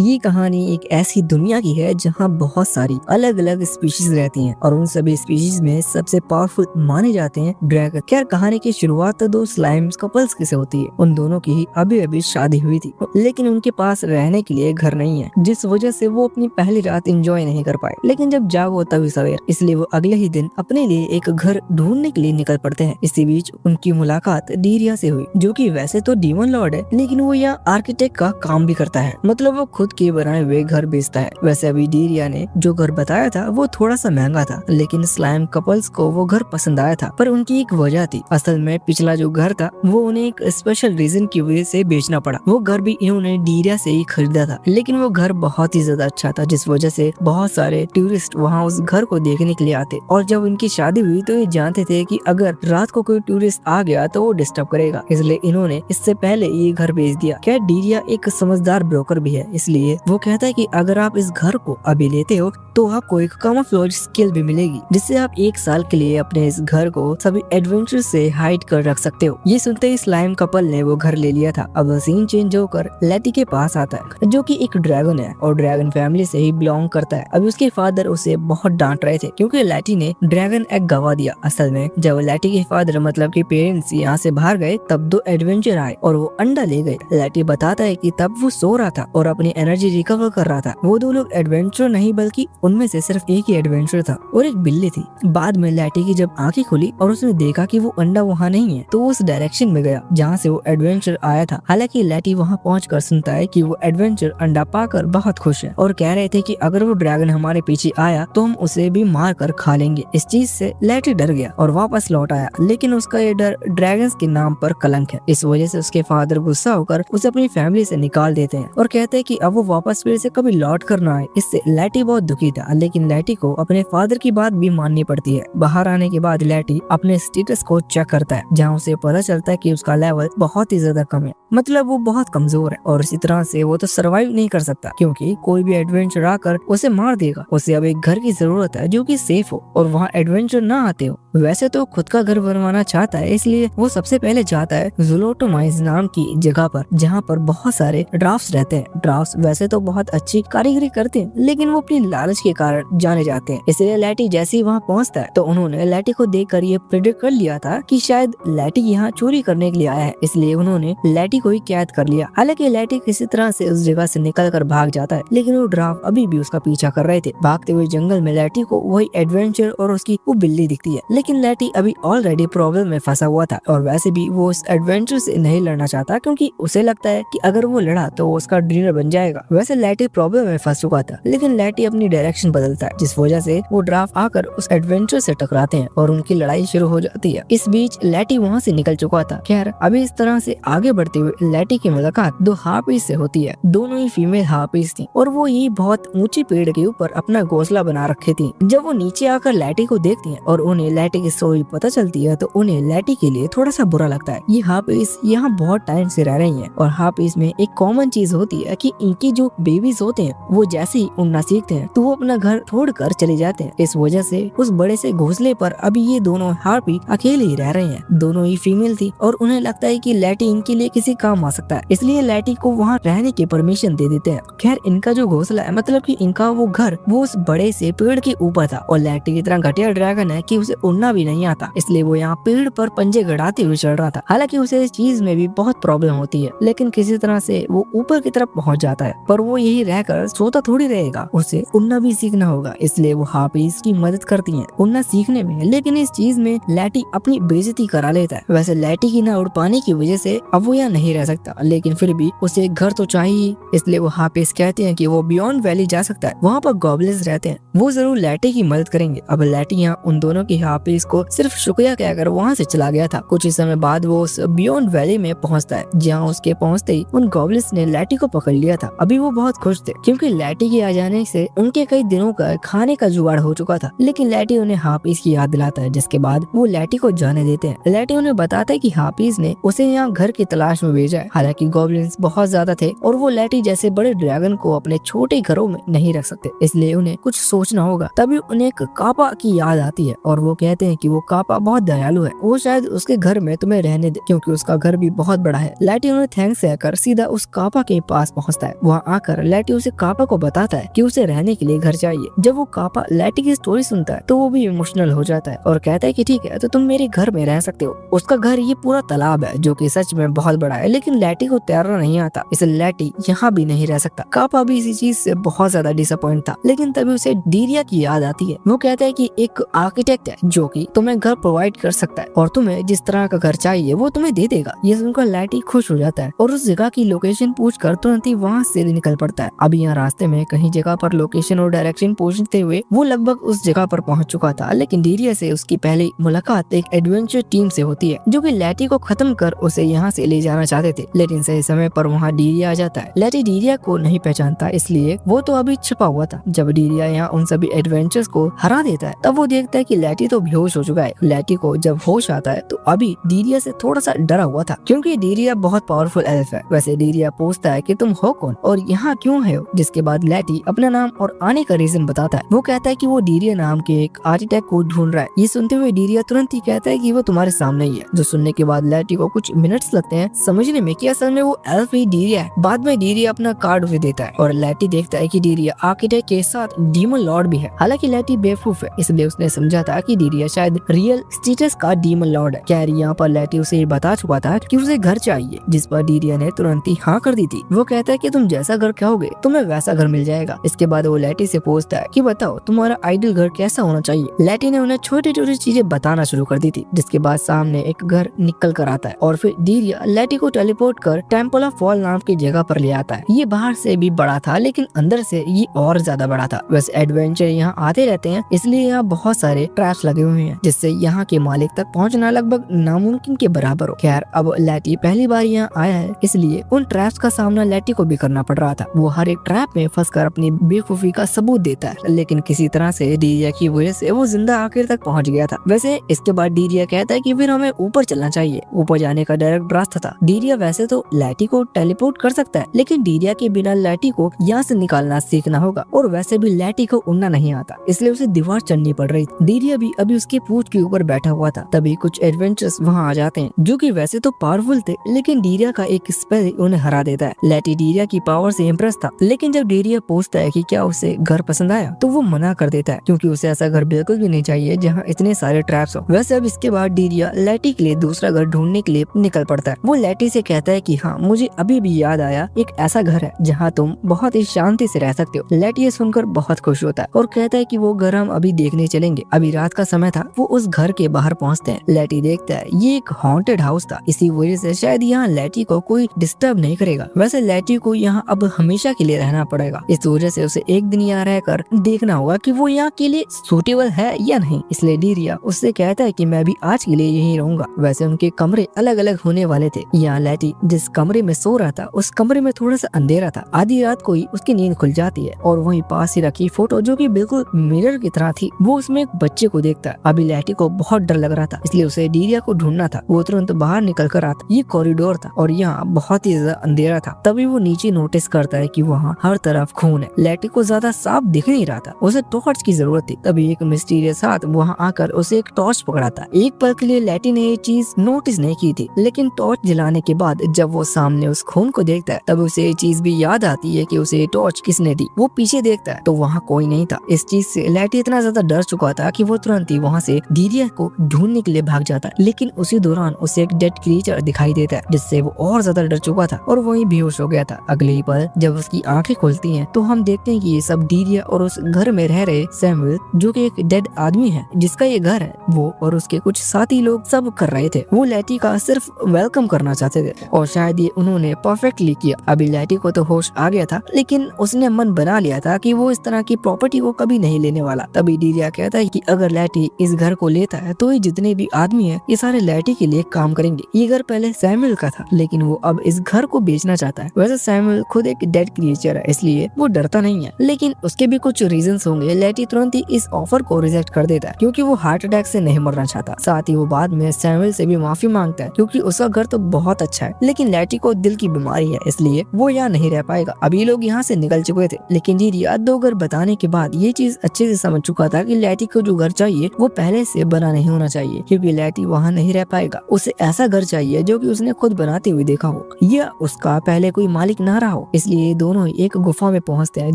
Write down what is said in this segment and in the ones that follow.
ये कहानी एक ऐसी दुनिया की है जहाँ बहुत सारी अलग अलग स्पीशीज रहती हैं और उन सभी स्पीशीज में सबसे पावरफुल माने जाते हैं ड्रैगन। खैर कहानी की शुरुआत तो दो स्लाइम्स कपल्स से होती है। उन दोनों की ही अभी अभी शादी हुई थी, लेकिन उनके पास रहने के लिए घर नहीं है, जिस वजह से वो अपनी पहली रात एंजॉय नहीं कर पाए। लेकिन जब जागो तभी सवेर, इसलिए वो अगले ही दिन अपने लिए एक घर ढूंढने के लिए निकल पड़ते हैं। इसी बीच उनकी मुलाकात डीरिया से हुई, जो कि वैसे तो डीमन लॉर्ड है, लेकिन वो यहाँ आर्किटेक्ट का काम भी करता है। मतलब वो खुद के बनाए हुए घर बेचता है। वैसे अभी डीरिया ने जो घर बताया था वो थोड़ा सा महंगा था, लेकिन स्लाइम कपल्स को वो घर पसंद आया था। पर उनकी एक वजह थी। असल में पिछला जो घर था वो उन्हें एक स्पेशल रीजन की वजह से बेचना पड़ा। वो घर भी इन्होंने डीरिया से ही खरीदा था, लेकिन वो घर बहुत ही ज्यादा अच्छा था, जिस वजह से बहुत सारे टूरिस्ट वहाँ उस घर को देखने के लिए आते। और जब उनकी शादी हुई तो ये जानते थे कि अगर रात को कोई टूरिस्ट आ गया तो वो डिस्टर्ब करेगा, इसलिए इन्होंने इससे पहले ये घर बेच दिया। क्या डीरिया एक समझदार ब्रोकर भी है, इसलिए वो कहता है कि अगर आप इस घर को अभी लेते हो तो आपको एक कैमोफ्लेज स्किल भी मिलेगी, जिससे आप 1 साल के लिए अपने इस घर को सभी एडवेंचर से हाइड कर रख सकते हो। ये सुनते ही स्लाइम कपल ने वो घर ले लिया था। अब सीन चेंज होकर लैटी के पास आता है, जो कि एक ड्रैगन है और ड्रैगन फैमिली से ही बिलोंग करता है। अभी उसके फादर उसे बहुत डांट रहे थे क्योंकि लैटी ने ड्रैगन एग गवा दिया। असल में जब लैटी के फादर मतलब के पेरेंट्स यहाँ से बाहर गए तब 2 एडवेंचर आए और वो अंडा ले गए। लैटी बताता है कि तब वो सो रहा था और अपनी एनर्जी रिकवर कर रहा था। वो 2 लोग एडवेंचर नहीं बल्कि उनमें से सिर्फ एक ही एडवेंचर था और एक बिल्ली थी। बाद में लैटी की जब आंखें खुली और उसने देखा कि वो अंडा वहाँ नहीं है, तो वो उस डायरेक्शन में गया जहाँ से वो एडवेंचर आया था। हालांकि लैटी वहाँ पहुंचकर सुनता है कि वो एडवेंचर अंडा पाकर बहुत खुश है और कह रहे थे कि अगर वो ड्रैगन हमारे पीछे आया तो हम उसे भी मार कर खा लेंगे। इस चीज से लैटी डर गया और वापस लौट आया, लेकिन उसका ये डर ड्रैगन्स के नाम पर कलंक है। इस वजह से उसके फादर गुस्सा होकर उसे अपनी फैमिली से निकाल देते हैं और कहते हैं कि अब वो वापस फिर से कभी लौट कर ना आए। इससे लैटी बहुत दुखी था, लेकिन लैटी को अपने फादर की बात भी माननी पड़ती है। बाहर आने के बाद लैटी अपने स्टेटस को चेक करता है, जहाँ उसे पता चलता है कि उसका लेवल बहुत ही ज्यादा कम है। मतलब वो बहुत कमजोर है और इसी तरह से वो तो सरवाइव नहीं कर सकता, क्योंकि कोई भी एडवेंचर आकर उसे मार देगा। उसे अब एक घर की जरूरत है जो कि सेफ हो और वहाँ एडवेंचर ना आते हो। वैसे तो खुद का घर बनवाना चाहता है, इसलिए वो सबसे पहले जाता है ज़ुलोटोमाइज नाम की जगह पर, जहाँ पर बहुत सारे ड्राफ्ट्स रहते हैं। ड्राफ्ट्स वैसे तो बहुत अच्छी कारीगरी करते हैं, लेकिन वो अपनी लालच के कारण जाने जाते हैं। इसलिए लैटी जैसे ही वहाँ पहुँचता है तो उन्होंने लैटी को देखकर ये प्रेडिक्ट कर लिया था कि शायद लैटी यहाँ चोरी करने के लिए आया है, इसलिए उन्होंने लैटी को ही कैद कर लिया। हालांकि लैटी किसी तरह से उस जगह से निकल कर भाग जाता है, लेकिन वो ड्राफ्ट अभी भी उसका पीछा कर रहे थे। भागते हुए जंगल में लैटी को वही एडवेंचर और उसकी वो बिल्ली दिखती है, लेकिन लैटी अभी ऑलरेडी प्रॉब्लम में फंसा हुआ था और वैसे भी वो उस एडवेंचर से नहीं लड़ना चाहता, क्योंकि उसे लगता है कि अगर वो लड़ा तो वो उसका डिनर बन जाएगा। वैसे लैटी प्रॉब्लम में फंस चुका था, लेकिन लैटी अपनी डायरेक्शन बदलता है, जिस वजह से वो ड्राफ्ट आकर उस एडवेंचर से टकराते हैं और उनकी लड़ाई शुरू हो जाती है। इस बीच लैटी वहाँ से निकल चुका था। खैर अभी इस तरह से आगे बढ़ते हुए लैटी की मुलाकात 2 हार्पीज से होती है। दोनों ही फीमेल हार्पीज थी और वो ये बहुत ऊंची पेड़ के ऊपर अपना घोंसला बना रखे थी। जब वो नीचे आकर लैटी को देखती हैं और उन्हें लैटी की स्टोरी पता चलती है तो उन्हें लैटी के लिए थोड़ा सा बुरा लगता है। ये हार्पीज यहाँ बहुत टाइम से रह रही हैं और हार्पीज में एक कॉमन चीज होती है कि इनकी जो बेबीज होते हैं वो जैसे ही उड़ना सीखते हैं तो वो अपना घर छोड़कर चले जाते हैं। इस वजह से उस बड़े से घोंसले पर अभी ये दोनों हार्पी अकेले ही रह रहे हैं। दोनों ही फीमेल थी और उन्हें लगता है कि लैटी इनके लिए किसी काम आ सकता है, इसलिए लैटी को वहाँ रहने की परमिशन दे देते हैं। खैर इनका जो घोंसला है, मतलब कि इनका वो घर, वो उस बड़े से पेड़ के ऊपर था और लैटी की तरह घटिया ड्रैगन है कि उसे उड़ना भी नहीं आता, इसलिए वो यहाँ पेड़ पर पंजे गड़ाते हुए चढ़ रहा था। हालांकि उसे इस चीज में भी बहुत प्रॉब्लम होती है, लेकिन किसी तरह से वो ऊपर की तरफ पहुँच जाता है। पर वो यही रहकर सोता थोड़ी रहेगा, उसे उड़ना भी सीखना होगा, इसलिए वो हार्पीज की मदद करती है उड़ना सीखने में। लेकिन इस चीज में लैटी अपनी बेइज्जती करा लेता है। वैसे लैटी की ना उड़ पाने की वजह से अब वो यहाँ नहीं रह सकता, लेकिन फिर भी उसे एक घर तो चाहिए, इसलिए वो हार्पीज कहते हैं कि वो बियॉन्ड वैली जा सकता है। वहाँ पर गॉब्लिन्स रहते हैं, वो जरूर लैटी की मदद करेंगे। अब लैटी यहाँ उन दोनों की हार्पीज को सिर्फ शुक्रिया कहकर वहाँ से चला गया था। कुछ ही समय बाद वो उस बियॉन्ड वैली में पहुँचता है, जहाँ उसके पहुँचते ही उन गॉब्लिन्स ने लैटी को पकड़ लिया था। अभी वो बहुत खुश थे क्योंकि लैटी के आ जाने से उनके कई दिनों का खाने का जुगाड़ हो चुका था, लेकिन लैटी उन्हें हार्पीज की याद दिलाता है, जिसके बाद वो लैटी को जाने देते हैं। लैटी उन्हें बताता है कि हार्पीज ने उसे यहाँ घर की तलाश में भेजा है। हालांकि गॉब्लिन्स बहुत ज्यादा थे और वो लैटी जैसे बड़े ड्रैगन को अपने छोटे घरों में नहीं रख सकते, इसलिए उन्हें कुछ सोचना होगा। तभी उन्हें एक कापा की याद आती है और वो कहते कहते हैं कि वो कापा बहुत दयालु है, वो शायद उसके घर में तुम्हें रहने दे क्योंकि उसका घर भी बहुत बड़ा है। लैटी उन्हें थैंक्स कहकर सीधा उस कापा के पास पहुंचता है। वहाँ आकर लैटी उसे कापा को बताता है कि उसे रहने के लिए घर चाहिए। जब वो कापा लैटी की स्टोरी सुनता है तो वो भी इमोशनल हो जाता है और कहता है कि ठीक है तो तुम मेरे घर में रह सकते हो। उसका घर ये पूरा तालाब है जो कि सच में बहुत बड़ा है, लेकिन लैटी को तैरना नहीं आता, इसलिए लैटी यहाँ भी नहीं रह सकता। कापा भी इसी चीज से बहुत ज्यादा डिसअपॉइंट था, लेकिन तभी उसे डीरिया की याद आती है। वो कहता है कि एक आर्किटेक्ट है जो कि तुम्हें घर प्रोवाइड कर सकता है और तुम्हें जिस तरह का घर चाहिए वो तुम्हें दे देगा। ये सुनकर लैटी खुश हो जाता है और उस जगह की लोकेशन पूछकर तुरंत ही वहाँ से निकल पड़ता है। अभी यहाँ रास्ते में कहीं जगह पर लोकेशन और डायरेक्शन पूछते हुए वो लगभग उस जगह पर पहुंच चुका था, लेकिन डीरिया से उसकी पहली मुलाकात एक एडवेंचर टीम से होती है जो कि लैटी को खत्म कर उसे यहाँ से ले जाना चाहते थे, लेकिन सही समय पर वहाँ डीरिया आ जाता है। लैटी डीरिया को नहीं पहचानता, इसलिए वो तो अभी छिपा हुआ था। जब डीरिया यहाँ उन सभी एडवेंचर्स को हरा देता है तब वो देखता है कि लैटी तो बेहोश हो चुका है। लैटी को जब होश आता है तो अभी डीरिया से थोड़ा सा डरा हुआ था क्योंकि डीरिया बहुत पावरफुल एल्फ है। वैसे डीरिया पूछता है कि तुम हो कौन और यहाँ क्यों है, जिसके बाद लैटी अपना नाम और आने का रीजन बताता है। वो कहता है कि वो डीरिया नाम के एक आर्किटेक्ट को ढूंढ रहा है। ये सुनते हुए डीरिया तुरंत ही कहता है कि वो तुम्हारे सामने ही है। जो सुनने के बाद लैटी को कुछ मिनट्स लगते हैं समझने में कि असल में वो एल्फ ही डीरिया है। बाद में डीरिया अपना कार्ड उसे देता है और लैटी देखता है कि डीरिया आर्किटेक्ट के साथ डीमन लॉर्ड भी है। हालांकि लैटी बेवकूफ है, इसलिए उसने समझा था कि डीरिया शायद रियल स्टेटस का डीमन लॉर्ड है। खैर यहाँ पर लैटी उसे बता चुका था कि उसे घर चाहिए, जिस पर डीरिया ने तुरंत ही हाँ कर दी थी। वो कहता है कि तुम जैसा घर कहोगे तुम्हें वैसा घर मिल जाएगा। इसके बाद वो लैटी से पूछता है कि बताओ तुम्हारा आइडियल घर कैसा होना चाहिए। लैटी ने उन्हें छोटी छोटी चीजें बताना शुरू कर दी थी, जिसके बाद सामने एक घर निकल कर आता है और फिर डीरिया लैटी को टेलीपोर्ट कर टेम्पल ऑफ फॉल नाम की जगह पर ले आता है। ये बाहर से भी बड़ा था लेकिन अंदर से ये और ज्यादा बड़ा था। वैसे एडवेंचर यहाँ आते रहते हैं, इसलिए यहाँ बहुत सारे ट्रैप्स लगे हुए हैं जिससे यहाँ के मालिक तक पहुँचना लगभग नामुमकिन के बराबर हो। खैर अब लैटी पहली बार यहाँ आया है, इसलिए उन ट्रैप्स का सामना लैटी को भी करना पड़ रहा था। वो हर एक ट्रैप में फंसकर अपनी बेवकूफी का सबूत देता है, लेकिन किसी तरह से डीरिया की वजह से वो जिंदा आखिर तक पहुँच गया था। वैसे इसके बाद डीरिया कहता है कि फिर हमें ऊपर चलना चाहिए। ऊपर जाने का डायरेक्ट रास्ता था। डीरिया वैसे तो लैटी को टेलीपोर्ट कर सकता है, लेकिन डीरिया के बिना लैटी को यहाँ से निकालना सीखना होगा और वैसे भी लैटी को उड़ना नहीं आता, इसलिए उसे दीवार चढ़नी पड़ रही थी। डीरिया भी अभी उसके पूंछ के ऊपर बैठा हुआ था। तभी कुछ एडवेंचर्स वहाँ आ जाते हैं जो कि वैसे तो पावरफुल थे, लेकिन डीरिया का एक स्पेल उन्हें हरा देता है। लैटी डीरिया की पावर से इम्प्रेस था, लेकिन जब डीरिया पूछता है कि क्या उसे घर पसंद आया तो वो मना कर देता है क्योंकि उसे ऐसा घर बिल्कुल भी नहीं चाहिए जहाँ इतने सारे ट्रैप्स हो। वैसे अब इसके बाद डीरिया लैटी के लिए दूसरा घर ढूंढने के लिए निकल पड़ता है। वो लैटी से कहता है कि हाँ मुझे अभी भी याद आया, एक ऐसा घर है जहाँ तुम बहुत ही शांति से रह सकते हो। लैटी ये सुनकर बहुत खुश होता है और कहता है कि वो घर हम अभी देखने चलेंगे। अभी रात का समय था। वो उस घर के बाहर पहुँचते हैं। लैटी देखता है ये एक हॉन्टेड हाउस था, इसी वजह से शायद यहाँ लैटी को कोई डिस्टर्ब नहीं करेगा। वैसे लैटी को यहाँ अब हमेशा के लिए रहना पड़ेगा, इस वजह से उसे एक दिन यहाँ रहकर देखना होगा कि वो यहाँ के लिए सूटेबल है या नहीं। इसलिए डीरिया उससे कहता है कि मैं भी आज के लिए यहीं रहूंगा। वैसे उनके कमरे अलग अलग होने वाले थे। यहाँ लैटी जिस कमरे में सो रहा था उस कमरे में थोड़ा सा अंधेरा था। आधी रात को ही उसकी नींद खुल जाती है और वहीं पास ही रखी फोटो जो कि बिल्कुल मिरर की तरह थी, वो उसमें एक बच्चे को देखता है। अभी लैटी को बहुत डर लग रहा था, इसलिए उसे डीरिया को ढूंढना था। वो तुरंत बाहर निकल कर आता। ये कॉरिडोर था और यहाँ बहुत ही ज्यादा अंधेरा था। तभी वो नीचे नोटिस करता है कि वहाँ हर तरफ खून है। लैटी को ज्यादा साफ दिख नहीं रहा था, उसे टॉर्च की जरूरत थी। तभी एक मिस्टीरियस हाथ वहाँ आकर उसे एक टॉर्च पकड़ाता। एक पल के लिए लैटी ने ये चीज नोटिस नहीं की थी, लेकिन टॉर्च जलाने के बाद जब वो सामने उस खून को देखता है तब उसे ये चीज भी याद आती है कि उसे टॉर्च किसने दी। वो पीछे देखता है तो वहाँ कोई नहीं था। इस चीज से लैटी इतना ज्यादा डर चुका था कि वो तुरंत ही वहाँ से डीरिया को ढूंढने के लिए भाग जाता है, लेकिन उसी दौरान उसे एक डेड क्रीचर दिखाई देता है जिससे वो और ज्यादा डर चुका था और वहीं बेहोश हो गया था। अगले ही पल जब उसकी आंखें खुलती हैं तो हम देखते हैं कि ये सब डीरिया और उस घर में रह रहे सैमुअल जो कि एक डेड आदमी है जिसका ये घर है, वो और उसके कुछ साथी लोग सब कर रहे थे। वो लैटी का सिर्फ वेलकम करना चाहते थे और शायद ये उन्होंने परफेक्टली किया। अभी लैटी को तो होश आ गया था, लेकिन उसने मन बना लिया था कि वो इस तरह की प्रॉपर्टी को कभी नहीं लेने वाला। तभी डीरिया कहता है कि अगर लैटी इस घर को लेता है तो ये जितने भी आदमी हैं ये सारे लैटी के लिए काम करेंगे। ये घर पहले सैमुअल का था, लेकिन वो अब इस घर को बेचना चाहता है। वैसे सैमुअल खुद एक डेड क्रिएचर है, इसलिए वो डरता नहीं है, लेकिन उसके भी कुछ रीजंस होंगे। लैटी तुरंत ही इस ऑफर को रिजेक्ट कर देता है क्योंकि वो हार्ट अटैक से नहीं मरना चाहता। साथ ही वो बाद में सैमुअल से भी माफी मांगता है क्योंकि उसका घर तो बहुत अच्छा है, लेकिन लैटी को दिल की बीमारी है, इसलिए वो यहाँ नहीं रह पाएगा। अभी लोग यहाँ से निकल चुके थे, लेकिन डीरिया 2 घर बताने के बाद ये चीज अच्छे से समझ चुका था कि लैटी को जो घर चाहिए वो पहले से बना नहीं होना चाहिए, क्योंकि लैटी वहाँ नहीं रह पाएगा। उसे ऐसा घर चाहिए जो कि उसने खुद बनाते हुए देखा हो या उसका पहले कोई मालिक ना रहा हो। इसलिए दोनों एक गुफा में पहुँचते हैं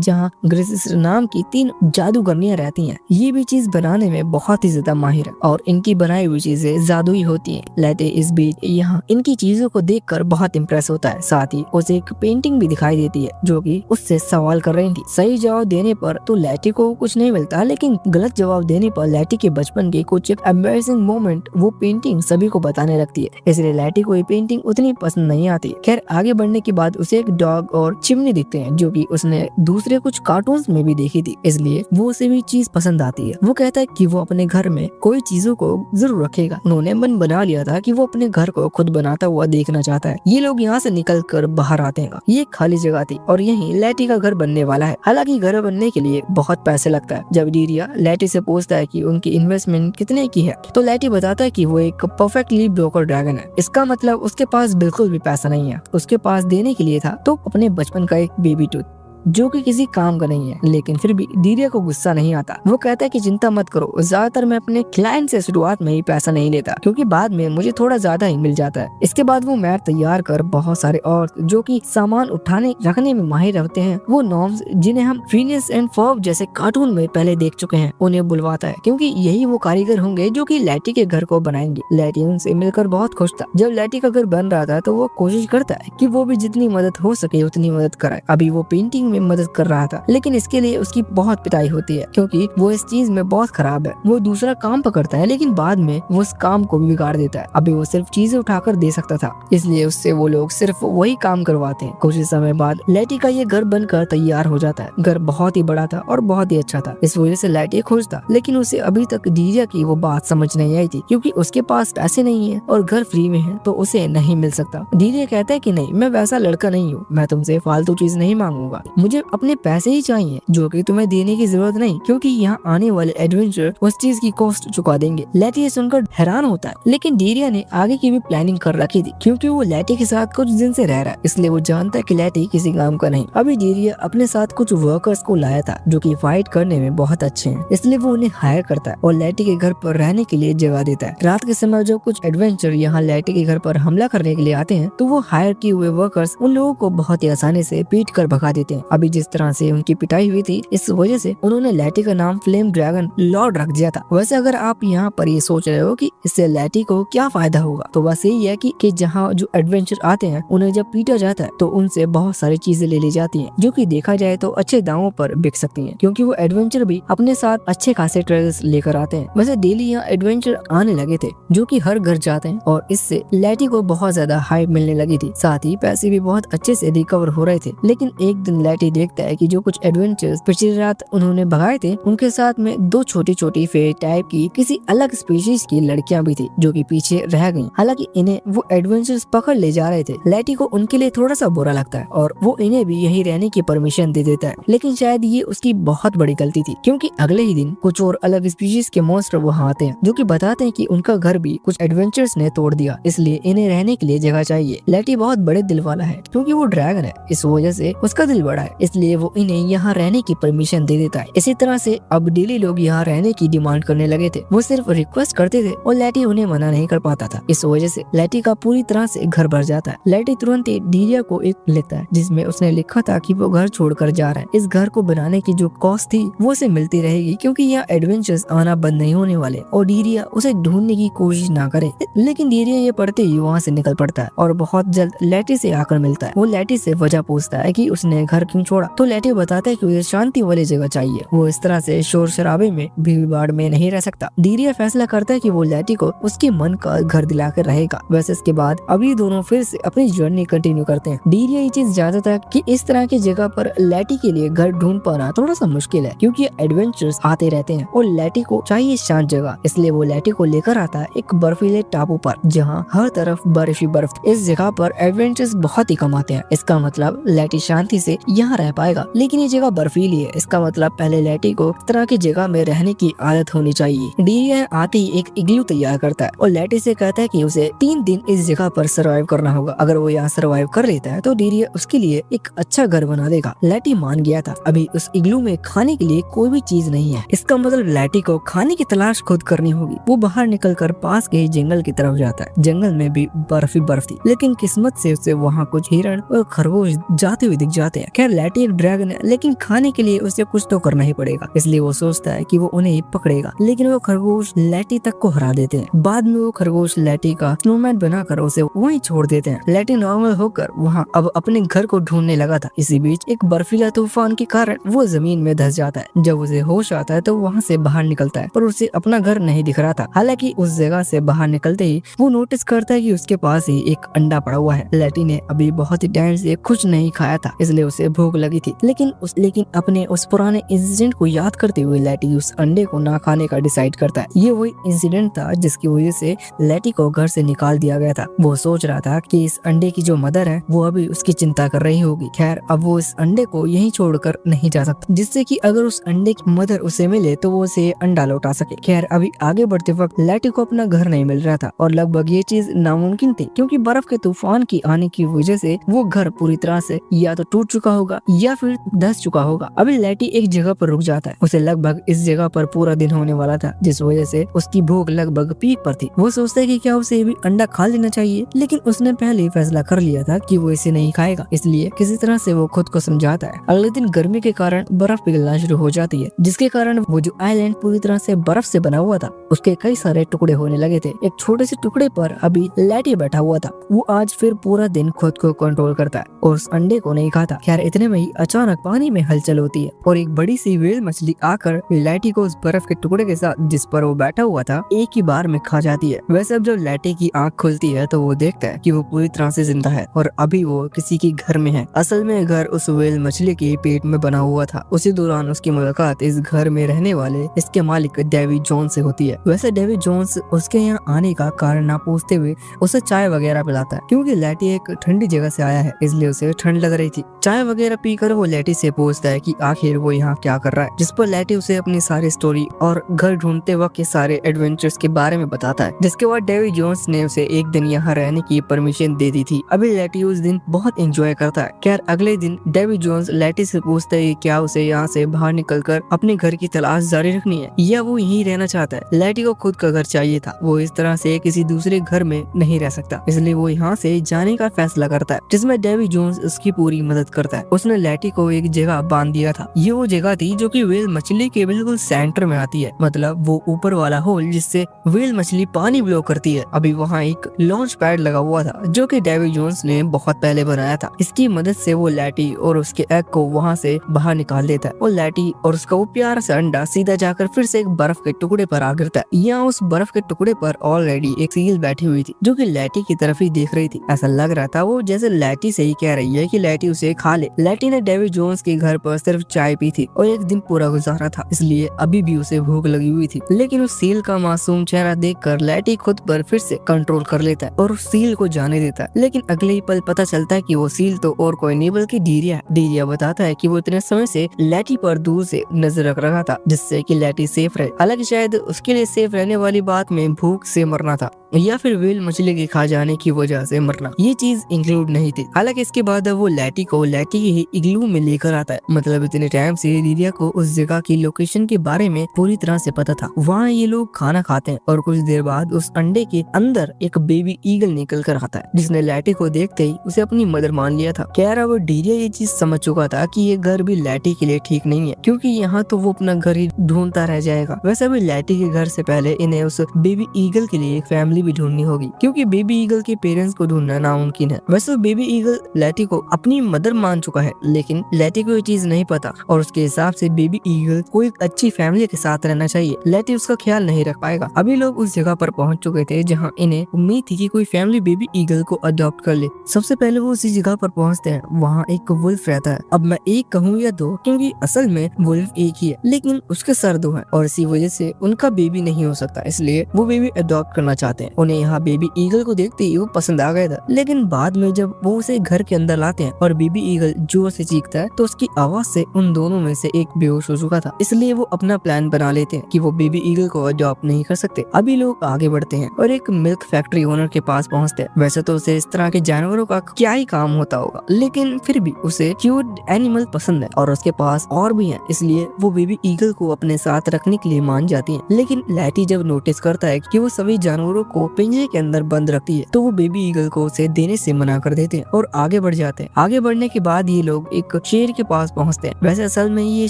जहाँ ग्रेसिस नाम की 3 जादूगरनियां रहती हैं। ये भी चीज बनाने में बहुत ही ज्यादा माहिर है और इनकी बनाई हुई चीजें जादुई होती हैं। लैटी इस बीच यहाँ इनकी चीजों को देखकर बहुत इम्प्रेस होता है। साथ ही उसे एक पेंटिंग भी दिखाई देती है जो कि उससे सवाल कर रही थी। सही जवाब देने पर तो लैटी को कुछ नहीं मिलता, लेकिन गलत जवाब देने पर लैटी के बचपन के कुछ एम्बैरेसिंग मोमेंट वो पेंटिंग सभी को बताने लगती है। इसलिए लैटी को ये पेंटिंग उतनी पसंद नहीं आती। खैर आगे बढ़ने के बाद उसे एक डॉग और चिमनी दिखते हैं जो कि उसने दूसरे कुछ कार्टून्स में भी देखी थी, इसलिए वो उसे भी चीज पसंद आती है। वो कहता है कि वो अपने घर में कोई चीजों को जरूर रखेगा। उन्होंने मन बना लिया था कि वो अपने घर को खुद बनाता हुआ देखना चाहता है। ये लोग यहाँ से निकल कर बाहर आते हैं। ये खाली जगह थी और यहीं लैटी का घर बनने वाला है। हालांकि घर बनने के लिए बहुत पैसे लगता है। जब डीरिया लैटी से पूछता है कि उनकी इन्वेस्टमेंट कितने की है, तो लैटी बताता है कि वो एक परफेक्टली ब्रोकर ड्रैगन है। इसका मतलब उसके पास बिल्कुल भी पैसा नहीं है। उसके पास देने के लिए था तो अपने बचपन का एक बेबी टूथ जो कि किसी काम का नहीं है। लेकिन फिर भी डीरिया को गुस्सा नहीं आता। वो कहता है कि चिंता मत करो, ज्यादातर मैं अपने क्लाइंट से शुरुआत में ही पैसा नहीं लेता, क्योंकि बाद में मुझे थोड़ा ज्यादा ही मिल जाता है। इसके बाद वो मैप तैयार कर बहुत सारे और जो कि सामान उठाने रखने में माहिर होते हैं, वो नॉर्म्स जिन्हें हम फिनियस एंड फर्ब जैसे कार्टून में पहले देख चुके हैं, उन्हें बुलवाता है, क्योंकि यही वो कारीगर होंगे जो कि लैटी के घर को बनाएंगे। लैटी उनसे मिलकर बहुत खुश था। जब लैटी का घर बन रहा था तो वो कोशिश करता है कि वो भी जितनी मदद हो सके उतनी मदद कराए। अभी वो पेंटिंग मदद कर रहा था, लेकिन इसके लिए उसकी बहुत पिटाई होती है, क्योंकि वो इस चीज में बहुत खराब है। वो दूसरा काम पकड़ता है, लेकिन बाद में वो उस काम को भी बिगाड़ देता है। अभी वो सिर्फ चीजें उठाकर दे सकता था, इसलिए उससे वो लोग सिर्फ वही काम करवाते हैं। कुछ समय बाद लैटी का ये घर बनकर तैयार हो जाता है। घर बहुत ही बड़ा था और बहुत ही अच्छा था। इस वजह से लैटी खुश था, लेकिन उसे अभी तक डीरिया की वो बात समझ नहीं आई थी, क्योंकि उसके पास पैसे नहीं है और घर फ्री में है तो उसे नहीं मिल सकता। डीरिया कहता है कि नहीं, मैं वैसा लड़का नहीं हूँ, मैं तुमसे फालतू चीज नहीं मांगूंगा, मुझे अपने पैसे ही चाहिए जो कि तुम्हें देने की जरूरत नहीं, क्योंकि यहाँ आने वाले एडवेंचर उस चीज की कॉस्ट चुका देंगे। लैटी ये सुनकर हैरान होता है, लेकिन डीरिया ने आगे की भी प्लानिंग कर रखी थी, क्योंकि वो लैटी के साथ कुछ दिन से रह रहा है, इसलिए वो जानता है कि लैटी किसी काम का नहीं। अभी डीरिया अपने साथ कुछ वर्कर्स को लाया था जो कि फाइट करने में बहुत अच्छे हैं, इसलिए वो उन्हें हायर करता है और लैटी के घर पर रहने के लिए जगह देता है। रात के समय जब कुछ एडवेंचर यहाँ लैटी के घर पर हमला करने के लिए आते हैं, तो वो हायर किए हुए वर्कर्स उन लोगों को बहुत ही आसानी से पीट कर भगा देते हैं। अभी जिस तरह से उनकी पिटाई हुई थी, इस वजह से उन्होंने लैटी का नाम फ्लेम ड्रैगन लॉर्ड रख दिया था। वैसे अगर आप यहाँ पर ये सोच रहे हो कि इससे लैटी को क्या फायदा होगा, तो बस यही है कि जहाँ जो एडवेंचर आते हैं उन्हें जब पीटा जाता है तो उनसे बहुत सारी चीजें ले ली जाती हैं, जो कि देखा जाए तो अच्छे दामों पर बिक सकती हैं, क्योंकि वो एडवेंचर भी अपने साथ अच्छे खासे ट्रेजर्स लेकर आते हैं। वैसे डेली यहाँ एडवेंचर आने लगे थे जो कि हर घर जाते हैं और इससे लैटी को बहुत ज्यादा हाइप मिलने लगी थी। साथ ही पैसे भी बहुत अच्छे से रिकवर हो रहे थे। लेकिन एक दिन लैटी देखता है कि जो कुछ एडवेंचर्स पिछली रात उन्होंने भगाए थे, उनके साथ में 2 छोटी-छोटी फेरी टाइप की किसी अलग स्पीशीज की लड़कियां भी थी जो कि पीछे रह गईं। हालांकि इन्हें वो एडवेंचर्स पकड़ ले जा रहे थे। लैटी को उनके लिए थोड़ा सा बुरा लगता है और वो इन्हें भी यही रहने की परमिशन दे देता है, लेकिन शायद ये उसकी बहुत बड़ी गलती थी, क्योंकि अगले ही दिन कुछ और अलग स्पीशीज के मॉन्स्टर वहाँ आते हैं जो कि बताते हैं कि उनका घर भी कुछ एडवेंचर्स ने तोड़ दिया, इसलिए इन्हें रहने के लिए जगह चाहिए। लैटी बहुत बड़े दिल वाला है, क्योंकि वो ड्रैगन है, इस वजह से उसका दिल बड़ा है, इसलिए वो इन्हें यहाँ रहने की परमिशन दे देता है। इसी तरह से अब डेली लोग यहाँ रहने की डिमांड करने लगे थे। वो सिर्फ रिक्वेस्ट करते थे और लैटी उन्हें मना नहीं कर पाता था। इस वजह से लैटी का पूरी तरह से घर भर जाता है। लैटी तुरंत ही डीरिया को एक लिखता है जिसमें उसने लिखा था कि वो घर छोड़कर जा रहा है। इस घर को बनाने की जो कॉस्ट थी वो उसे मिलती रहेगी, क्योंकि यहाँ एडवेंचर्स आना बंद नहीं होने वाले और डीरिया उसे ढूंढने की कोशिश ना करे। लेकिन डीरिया ये पढ़ते ही वहाँ से निकल पड़ता है और बहुत जल्द लैटी से आकर मिलता है। वो लैटी से वजह पूछता है कि उसने घर क्यों छोड़ा, तो लैटी बताता है कि उसे शांति वाली जगह चाहिए। वो इस तरह से शोर शराबे में भीड़ भाड़ में नहीं रह सकता। डीरिया फैसला करता है कि वो लैटी को उसके मन का घर दिलाकर रहेगा। वैसे इसके बाद अभी दोनों फिर से अपनी जर्नी कंटिन्यू करते हैं। डीरिया ये चीज जानता था कि इस तरह की जगह पर लैटी के लिए घर ढूंढ पाना थोड़ा सा मुश्किल है, क्योंकि एडवेंचर्स आते रहते हैं और लैटी को चाहिए शांत जगह। इसलिए वो लैटी को लेकर आता है एक बर्फीले टापू पर जहाँ हर तरफ बर्फ ही बर्फ। इस जगह पर एडवेंचर्स बहुत ही कम आते हैं। इसका मतलब लैटी शांति से यहाँ यहाँ रह पाएगा, लेकिन ये जगह बर्फीली है। इसका मतलब पहले लैटी को इस तरह की जगह में रहने की आदत होनी चाहिए। डीरिया आते ही एक इग्लू तैयार करता है और लैटी से कहता है कि उसे 3 दिन इस जगह पर सर्वाइव करना होगा। अगर वो यहाँ सर्वाइव कर लेता है तो डीरिया उसके लिए एक अच्छा घर बना देगा। लैटी मान गया था। अभी उस इग्लू में खाने के लिए कोई भी चीज नहीं है। इसका मतलब लैटी को खाने की तलाश खुद करनी होगी। वो बाहर निकलकर पास के जंगल की तरफ जाता है। जंगल में भी बर्फ ही बर्फ थी, लेकिन किस्मत से उसे वहाँ कुछ हिरण और खरगोश जाते हुए दिख जाते हैं। खैर लैटी एक ड्रैगन है, लेकिन खाने के लिए उसे कुछ तो करना ही पड़ेगा, इसलिए वो सोचता है कि वो उन्हें पकड़ेगा। लेकिन वो खरगोश लैटी तक को हरा देते हैं। बाद में वो खरगोश लैटी का स्नोमैन बनाकर उसे वहीं छोड़ देते हैं। लैटी नॉर्मल होकर वहाँ अब अपने घर को ढूंढने लगा था। इसी बीच एक बर्फीला तूफान के कारण वो जमीन में धंस जाता है। जब उसे होश आता है तो वहाँ से बाहर निकलता है, पर उसे अपना घर नहीं दिख रहा था। हालांकि उस जगह से बाहर निकलते ही वो नोटिस करता है कि उसके पास ही एक अंडा पड़ा हुआ है। लैटी ने अभी बहुत ही टाइम से कुछ नहीं खाया था, इसलिए उसे भूख लगी थी। लेकिन अपने उस पुराने इंसिडेंट को याद करते हुए लैटी उस अंडे को ना खाने का डिसाइड करता है। ये वही इंसिडेंट था जिसकी वजह से लैटी को घर से निकाल दिया गया था। वो सोच रहा था कि इस अंडे की जो मदर है वो अभी उसकी चिंता कर रही होगी। खैर अब वो इस अंडे को यहीं छोड़कर नहीं जा सकता, जिससे कि अगर उस अंडे की मदर उसे मिले तो वो उसे अंडा लौटा सके। खैर अभी आगे बढ़ते वक्त लैटी को अपना घर नहीं मिल रहा था और लगभग ये चीज नामुमकिन थी, क्योंकि बर्फ के तूफान की आने की वजह से वो घर पूरी तरह से या तो टूट चुका होगा या फिर धंस चुका होगा। अभी लैटी एक जगह पर रुक जाता है। उसे लगभग इस जगह पर पूरा दिन होने वाला था, जिस वजह से उसकी भूख लगभग पीक पर थी। वो सोचता है कि क्या उसे भी अंडा खा लेना चाहिए, लेकिन उसने पहले ही फैसला कर लिया था कि वो इसे नहीं खाएगा, इसलिए किसी तरह से वो खुद को समझाता है। अगले दिन गर्मी के कारण बर्फ पिघलना शुरू हो जाती है, जिसके कारण वो जो आइलैंड पूरी तरह से बर्फ से बना हुआ था उसके कई सारे टुकड़े होने लगे थे। एक छोटे से टुकड़े पर अभी लैटी बैठा हुआ था। वो आज फिर पूरा दिन खुद को कंट्रोल करता है और उस अंडे को नहीं खाता। खैर इतने में ही अचानक पानी में हलचल होती है और एक बड़ी सी व्हेल मछली आकर लैटी को उस बर्फ के टुकड़े के साथ जिस पर वो बैठा हुआ था एक ही बार में खा जाती है। वैसे अब जब लैटी की आंख खुलती है तो वो देखता है कि वो पूरी तरह से जिंदा है और अभी वो किसी के घर में है। असल में घर उस व्हेल मछली के पेट में बना हुआ था। उसी दौरान उसकी मुलाकात इस घर में रहने वाले इसके मालिक डेविड जोन्स से होती है। वैसे डेविड जोन्स उसके यहाँ आने का कारण ना पूछते हुए उसे चाय वगैरह पिलाता है, क्योंकि लैटी एक ठंडी जगह से आया है इसलिए उसे ठंड लग रही थी। चाय वगैरह पीकर वो लैटी से पूछता है कि आखिर वो यहाँ क्या कर रहा है, जिस पर लैटी उसे अपनी सारी स्टोरी और घर ढूंढते वक्त के सारे एडवेंचर्स के बारे में बताता है। जिसके बाद डेविड जोन्स ने उसे एक दिन यहाँ रहने की परमिशन दे दी थी। अभी लैटी उस दिन बहुत एंजॉय करता है। खैर अगले दिन डेविड जोन्स लैटी से पूछता है क्या उसे यहाँ से बाहर निकलकर अपने घर की तलाश जारी रखनी है या वो यहीं रहना चाहता है। लैटी को खुद का घर चाहिए था, वो इस तरह से किसी दूसरे घर में नहीं रह सकता, इसलिए वो यहाँ से जाने का फैसला करता है, जिसमें डेविड जोन्स उसकी पूरी मदद करता है। उसने लैटी को एक जगह बांध दिया था। ये वो जगह थी जो कि व्हेल मछली के बिल्कुल सेंटर में आती है, मतलब वो ऊपर वाला होल जिससे व्हेल मछली पानी ब्लॉक करती है। अभी वहाँ एक लॉन्च पैड लगा हुआ था जो कि डेविड जोन्स ने बहुत पहले बनाया था। इसकी मदद से वो लैटी और उसके एग को वहाँ से बाहर निकाल देता है और लैटी और उसका वो प्यारा सा अंडा सीधा जाकर फिर से एक बर्फ के टुकड़े पर आ गिरता है। यहाँ उस बर्फ के टुकड़े पर ऑलरेडी एक सील बैठी हुई थी जो कि लैटी की तरफ ही देख रही थी। ऐसा लग रहा था वो जैसे लैटी से ही कह रही है कि लैटी उसे खा ले। लैटी ने डेविड जोन्स के घर पर सिर्फ चाय पी थी और एक दिन पूरा गुजारा था, इसलिए अभी भी उसे भूख लगी हुई थी। लेकिन उस सील का मासूम चेहरा देखकर लैटी खुद पर फिर से कंट्रोल कर लेता है और उस सील को जाने देता है। लेकिन अगले ही पल पता चलता है कि वो सील तो और कोई नहीं बल्कि डीरिया है। डीरिया बताता है कि वो इतने समय से लैटी पर दूर से नजर रख रहा था जिससे कि लैटी सेफ रहे। हालांकि शायद उसके लिए सेफ रहने वाली बात में भूख से मरना था या फिर व्हेल मछली के खा जाने की वजह से मरना, ये चीज इंक्लूड नहीं थी। हालांकि इसके बाद वो लैटी को लैटी के ही इग्लू में लेकर आता है। मतलब इतने टाइम से डीरिया को उस जगह की लोकेशन के बारे में पूरी तरह से पता था। वहाँ ये लोग खाना खाते हैं और कुछ देर बाद उस अंडे के अंदर एक बेबी ईगल निकल कर आता है, जिसने लैटी को देखते ही उसे अपनी मदर मान लिया था। खैर अब डीरिया ये चीज समझ चुका था कि ये घर भी लैटी के लिए ठीक नहीं है, क्योंकि यहाँ तो वो अपना घर ही ढूंढता रह जाएगा। वैसे भी लैटी के घर से पहले इन्हें उस बेबी ईगल के लिए एक फैमिली भी ढूंढनी होगी, क्योंकि बेबी ईगल के पेरेंट्स को ढूंढना नामुमकिन है। वैसे बेबी ईगल लैटी को अपनी मदर मान चुका है, लेकिन लैटी को ये चीज नहीं पता और उसके हिसाब से बेबी ईगल को एक अच्छी फैमिली के साथ रहना चाहिए। लैटी उसका ख्याल नहीं रख पाएगा। अभी लोग उस जगह पर पहुंच चुके थे जहाँ इन्हें उम्मीद थी कि कोई फैमिली बेबी ईगल को अडॉप्ट कर ले। सबसे पहले वो उसी जगह पर पहुंचते हैं। वहाँ एक वुल्फ रहता है। अब मैं एक कहूँ या दो, क्योंकि असल में वुल्फ एक ही है, लेकिन उसके सर दो है और इसी वजह से उनका बेबी नहीं हो सकता, इसलिए वो बेबी अडॉप्ट करना चाहते हैं। उन्हें यहाँ बेबी ईगल को देखते ही वो पसंद आ गया था, लेकिन बाद में जब वो उसे घर के अंदर लाते हैं और बेबी ईगल जोर से चीखता है तो उसकी आवाज से उन दोनों में से एक बेहोश हो चुका था। इसलिए वो अपना प्लान बना लेते हैं कि वो बेबी ईगल को अडॉप्ट नहीं कर सकते। अभी लोग आगे बढ़ते हैं और एक मिल्क फैक्ट्री ओनर के पास पहुंचते हैं। वैसे तो उसे इस तरह के जानवरों का क्या ही काम होता होगा, लेकिन फिर भी उसे क्यूट एनिमल पसंद है और उसके पास और भी है, इसलिए वो बेबी ईगल को अपने साथ रखने के लिए मान जाती है। लेकिन लैटी जब नोटिस करता है कि वो सभी जानवरों को पिंजरे के अंदर बंद रखती है तो वो बेबी ईगल को उसे देने से मना कर देते हैं और आगे बढ़ जाते हैं। आगे बढ़ने के बाद ये लोग एक शेर के पास पहुंचते हैं। वैसे असल में ये